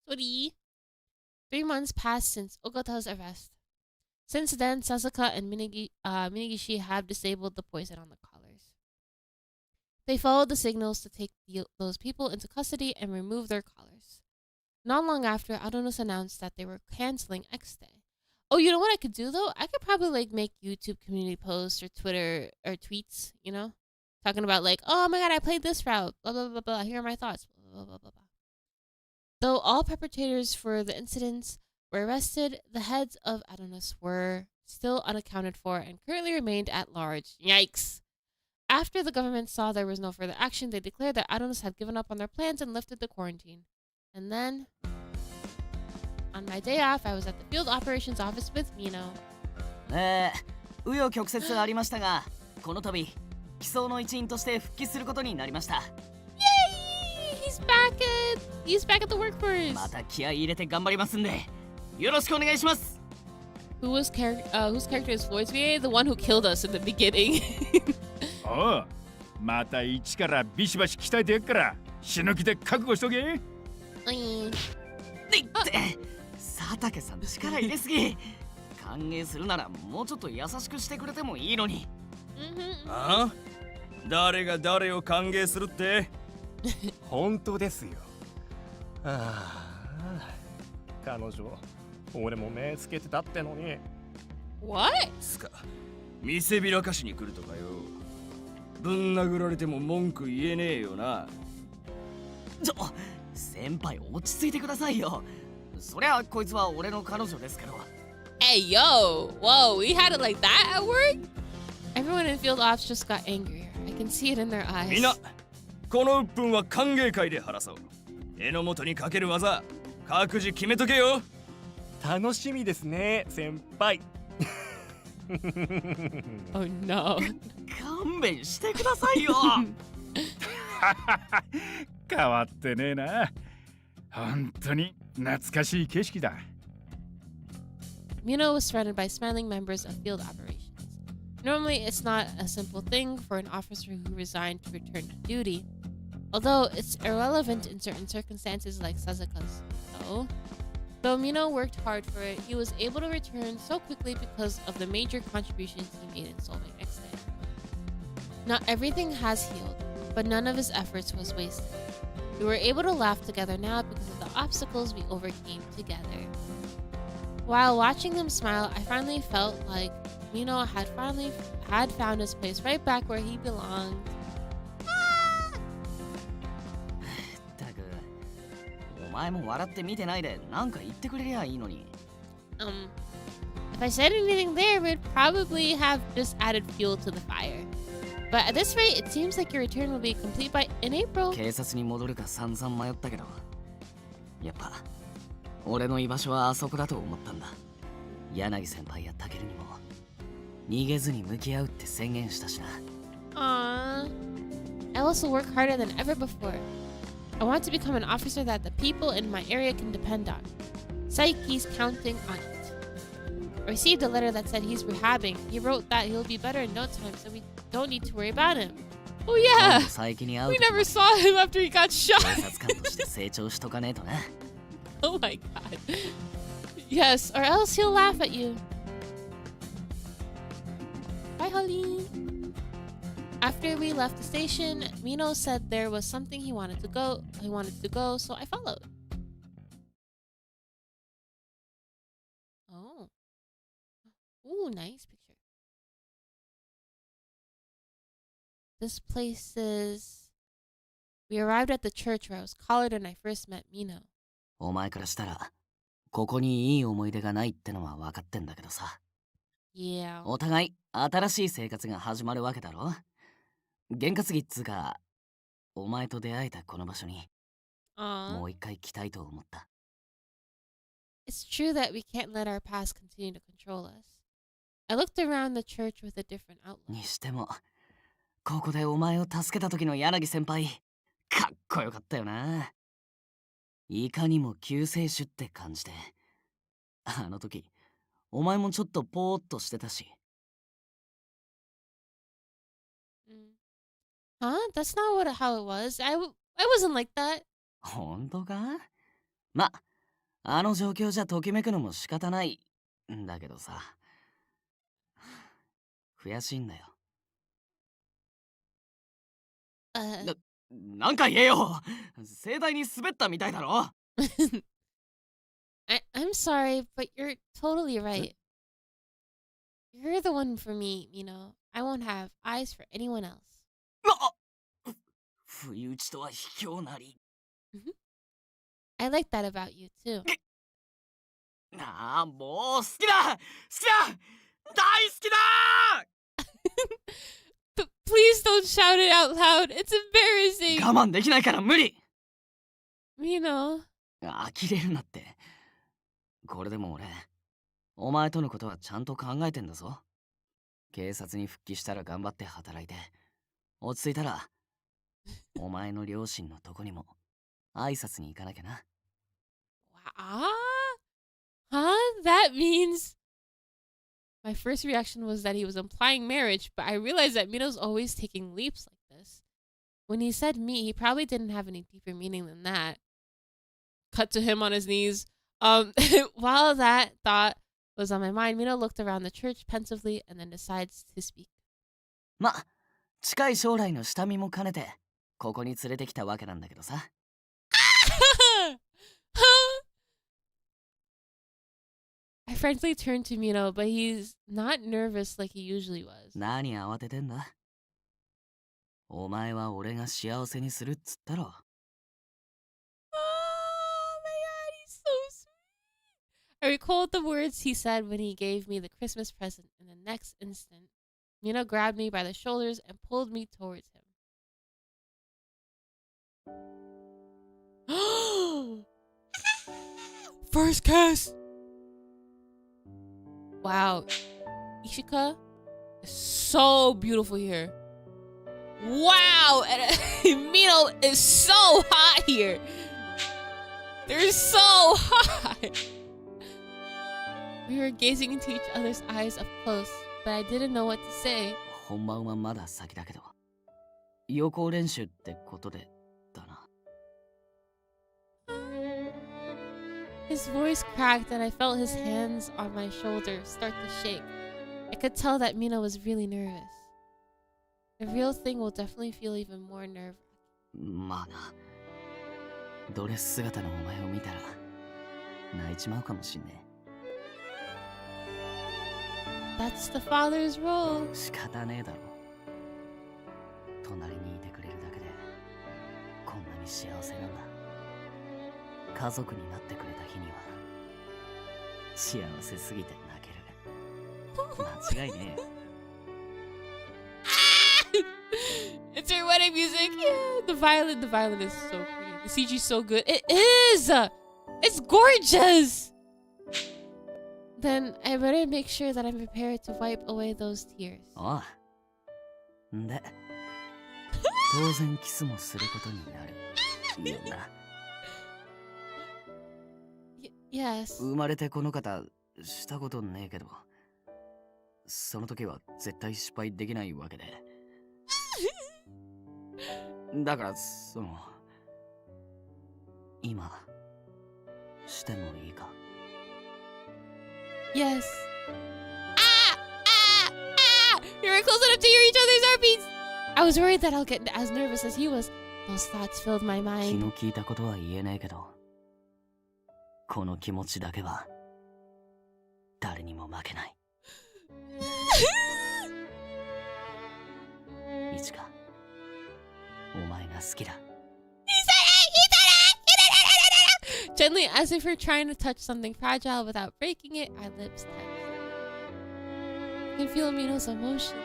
Sorry. 3 months passed since Ogata's arrest. Since then, Sasuke and Minagishi have disabled the poison on the collars. They followed the signals to take those people into custody and remove their collars. Not long after, Adonis announced that they were canceling X Day. Oh, you know what I could do though? I could probably like make YouTube community posts or Twitter or tweets, you know? Talking about like, oh my god, I played this route, blah, blah, blah, blah. Here are my thoughts, blah, blah, blah, blah. Though all perpetrators for the incidents were arrested, the heads of Adonis were still unaccounted for and currently remained at large. Yikes! After the government saw there was no further action, they declared that Adonis had given up on their plans and lifted the quarantine. And then, on my day off, I was at the field operations office with Mino. 紆余曲折ありましたが、この度、機捜の一員として復帰することになりました。Yay! He's back at the workforce. また気合い入れて頑張りますんで。よろしくお願いします。 whose character is Floyd's VA? The one who killed us in the beginning. おう、また一からビシバシ鍛えてやっから、死ぬ気で覚悟しとけ。って、佐竹さん力入れすぎ。歓迎するならもうちょっと優しくしてくれてもいいのに。ああ？誰が誰を歓迎するって？本当ですよ。ああ、彼女。俺も目つけてたってのに。What? つか、見せびらかしに来るとかよ。ぶん殴られても文句言えねえよな。先輩落ち着いてくださいよ。そりゃこいつは俺の彼女ですけど。Hey yo! Whoa, we had it like that at work? Everyone in field ops just got angrier. I can see it in their eyes. みんな、この鬱憤は歓迎会で晴らそう。榎本にかける技、各自決めとけよ。楽しみですね、先輩。Oh no. 勘弁してくださいよ。変わってねえな。本当に懐かしい景色だ。Mino was surrounded by smiling members of field operations. Normally, it's not a simple thing for an officer who resigned to return to duty, although it's irrelevant in certain circumstances like Sasuke's. So, Though Mino worked hard for it, he was able to return so quickly because of the major contributions he made in solving X Day. Not everything has healed, but none of his efforts was wasted. We were able to laugh together now because of the obstacles we overcame together. While watching them smile, I finally felt like Mino had found his place right back where he belonged. ったく、お前も笑って見てないでなんか言ってくれりゃいいのに。If I said anything there, it would probably have just added fuel to the fire. But at this rate, it seems like your return will be complete in April. 警察に戻るか散々迷ったけど、やっぱ俺の居場所はあそこだと思ったんだ。柳先輩やタケルにも逃げずに向き合うって宣言したしな。Aww. I also work harder than ever before. I want to become an officer that the people in my area can depend on. Saiki's counting on it. I received a letter that said he's rehabbing. He wrote that he'll be better in no time, so we don't need to worry about him. Oh yeah! We never saw him after he got shot. Oh my god. Yes, or else he'll laugh at you. Bye, Holly. After we left the station, Mino said there was something he wanted to go, so I followed. Oh. Ooh, nice picture. This place is... We arrived at the church where I was collared when I first met Mino. お前からしたらここにいい思い出がないってのは分かってんだけどさ。Yeah. お互い新しい生活が始まるわけだろ。験担ぎっつうか、お前と出会えたこの場所にもう一回来たいと思った。It's true that we can't let our past continue to control us. I looked around the church with a different outlook. にしても、ここでお前を助けた時の柳先輩、かっこよかったよな。いかにも救世主って感じで。あの時、お前もちょっとポーっとしてたし。Huh? That's not how it was. I wasn't like that. 本当か？ま、あの状況じゃときめくのも仕方ないんだけどさ。悔しいんだよ。なんか言えよ。盛大に滑ったみたいだろ。I'm sorry, but you're totally right. You're the one for me, you know. I won't have eyes for anyone else. 不意打ちとは卑怯なり。I like that about you too. ああ、もう好きだ！好きだ！大好きだ！But please don't shout it out loud. It's embarrassing. 我慢できないから無理。You know. 呆れるなって。これでも俺、お前とのことはちゃんと考えてんだぞ。警察に復帰したら頑張って働いて、落ち着いたら、お前の両親のとこにも挨拶に行かなきゃな。Huh? That means... My first reaction was that he was implying marriage, but I realized that Mino's always taking leaps like this. When he said me, he probably didn't have any deeper meaning than that. Cut to him on his knees. While that thought was on my mind, Mino looked around the church pensively and then decides to speak. ま、近い将来の下見も兼ねて、ここに連れてきたわけなんだけどさ。I frankly turned to Mino, but he's not nervous like he usually was. 何慌ててんだ？お前は俺が幸せにするっつったろ。Oh my god, he's so sweet. I recalled the words he said when he gave me the Christmas present, and the next instant, Mino grabbed me by the shoulders and pulled me towards him. First kiss! Wow, Ishika is so beautiful here. Wow, and Mino is so hot here. They're so hot. We were gazing into each other's eyes up close, but I didn't know what to say. 本番はまだ先だけど、予行練習ってことでだな。His voice cracked and I felt his hands on my shoulder start to shake. I could tell that Mina was really nervous. The real thing will definitely feel even more nerve-wracking. まあな。ドレス姿のお前を見たら泣いちまうかもしんねえ。That's the father's role. 仕方ねえだろ。隣にいてくれるだけでこんなに幸せなんだ。家族になってくれた日には幸せすぎて泣ける。間違いねえよ。It's her wedding music. Yeah, the violin is so pretty. The CG's so good. It is. It's gorgeous. Then I better make sure that I'm prepared to wipe away those tears. ああ。で、当然キスもすることになる。よな。Yes. 生まれてこの方したことねえけど、その時は絶対失敗できないわけで。だから今してもいいか。 Yes. You were close enough to hear each other's heartbeats. I was worried that I'll get as nervous as he was. Those thoughts filled my 気 mind. の利いたことは言えないけど、この気持ちだけは誰にも負けない。いちか、お前が好きだ。 Gently, as if we're trying to touch something fragile without breaking it, our lips touch. I can feel Amino's emotions.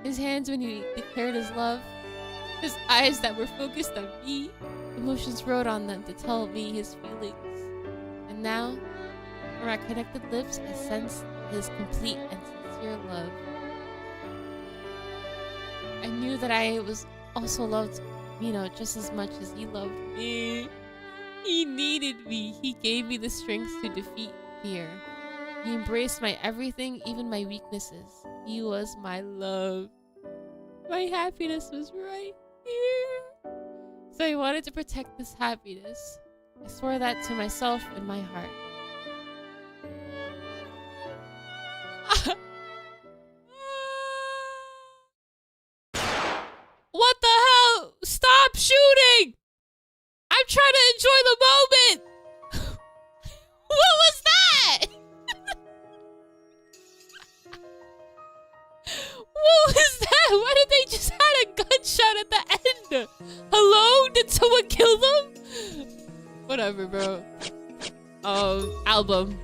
His hands when he declared his love. His eyes that were focused on me. Emotions wrote on them to tell me his feelings. And now, from our connected lips, I sense his complete and sincere love. I knew that I was also loved Mino just as much as he loved me. He needed me. He gave me the strength to defeat fear. He embraced my everything, even my weaknesses. He was my love. My happiness was right here. So I wanted to protect this happiness. I swore that to myself in my heart. What the hell? Stop shooting! I'm trying to enjoy the moment! What was that? What was that? Why did they just have a gunshot at the end? Hello? Did someone kill them? Whatever, bro. Album.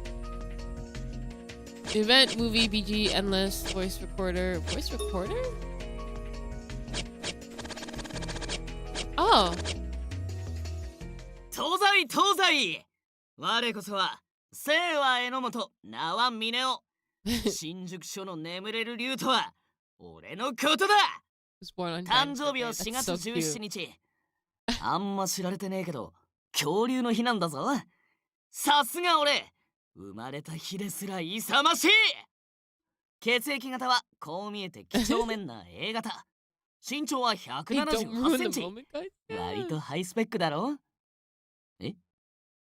Event, movie, BG, endless, voice recorder. Voice recorder? Oh. 東西東西、我こそは生は榎本、名は峰夫。新宿署の眠れる竜とは俺のことだ。誕生日は4月17日。あんま知られてねえけど恐竜の日なんだぞ。さすが俺、生まれた日ですら勇ましい。血液型はこう見えて几帳面な A 型。身長は178センチ。割とハイスペックだろ。え、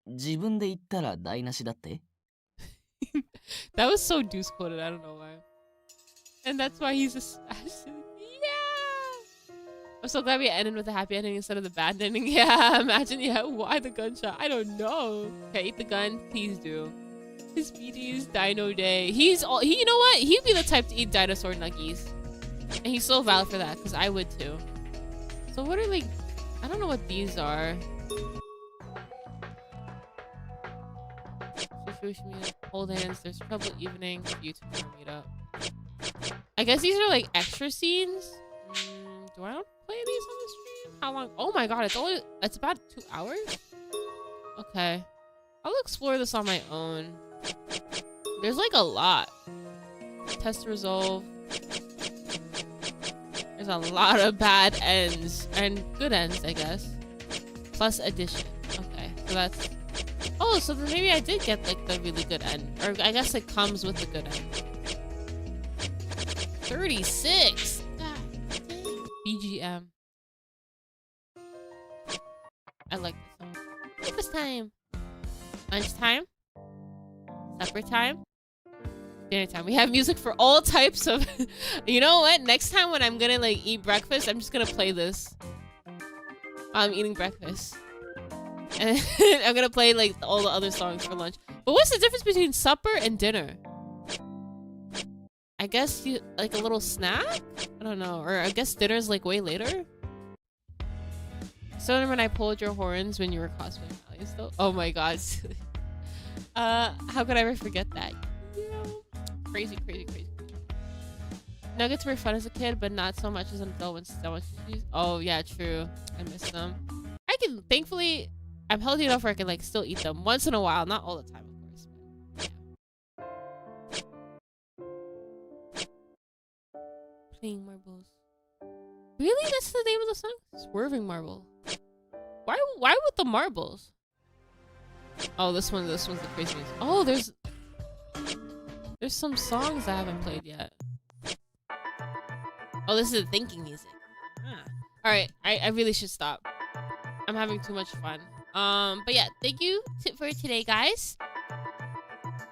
自分で言ったら台無しだって？ That was so Deuce quoted, I don't know why. And that's why he's assassin. Yeah! I'm so glad we ended with a happy ending instead of the bad ending. Yeah, imagine, yeah, why the gunshot? I don't know. Okay, eat the gun, please do. His BD is Dino Day. You know what? He'd be the type to eat dinosaur nuggies. And he's so valid for that, because I would too. So what are like, I don't know what these are. Hold hands, there's trouble evening, you two meet up. I guess these are like extra scenes. Do I play these on the stream? How long? Oh my god, it's about 2 hours? Okay. I'll explore this on my own. There's like a lot. Test resolve. There's a lot of bad ends and good ends, I guess. Plus addition. Okay, so that's... Oh, so then maybe I did get like the really good end. Or I guess it comes with the good end. 36! God dang. BGM. I like this song. This time. Lunchtime. Supper time. Dinner time. We have music for all types of... You know what? Next time when I'm gonna like eat breakfast, I'm just gonna play this. I'm eating breakfast. And I'm gonna play like all the other songs for lunch. But what's the difference between supper and dinner? I guess you like a little snack? I don't know. Or I guess dinner's like way later? So when I pulled your horns when you were cosplaying Alice though? Oh my god. How could I ever forget that? Crazy, crazy, crazy. Nuggets were fun as a kid, but not so much as an adult when so much issues. Oh yeah, true. I miss them. I can, thankfully, I'm healthy enough where I can like still eat them once in a while, not all the time, of course. But, yeah. Playing marbles. Really? That's the name of the song? Swerving marble. Why with the marbles? Oh, this one's the craziest. Oh, there's some songs I haven't played yet. Oh, this is the thinking music. Alright, I really should stop. I'm having too much fun. But yeah, thank you for today, guys.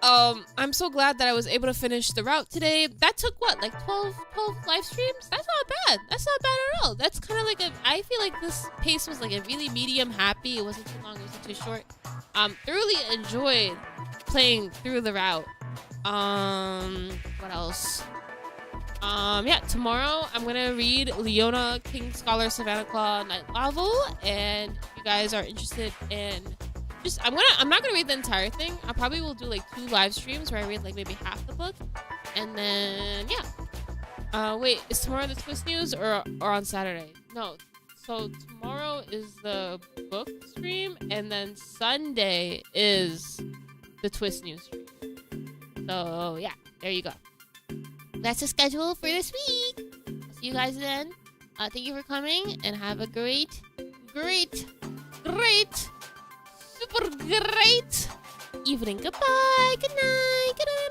I'm so glad that I was able to finish the route today. That took what, like 12 live streams? That's not bad. That's not bad at all. That's kind of like I feel like this pace was like a really medium happy. It wasn't too long, it wasn't too short. Thoroughly enjoyed playing through the route. What else? Yeah, tomorrow I'm gonna read Leona King Scholar Savannah Claw Night Novel, and if you guys are interested in I'm not gonna read the entire thing. I probably will do like 2 live streams where I read like maybe half the book, and then yeah. Wait, is tomorrow the Twist News or on Saturday? No, so tomorrow is the book stream, and then Sunday is the Twist News stream. So yeah, there you go. That's the schedule for this week. I'll see you guys then. Thank you for coming, and have a great, super great evening. Goodbye. Good night. Good night.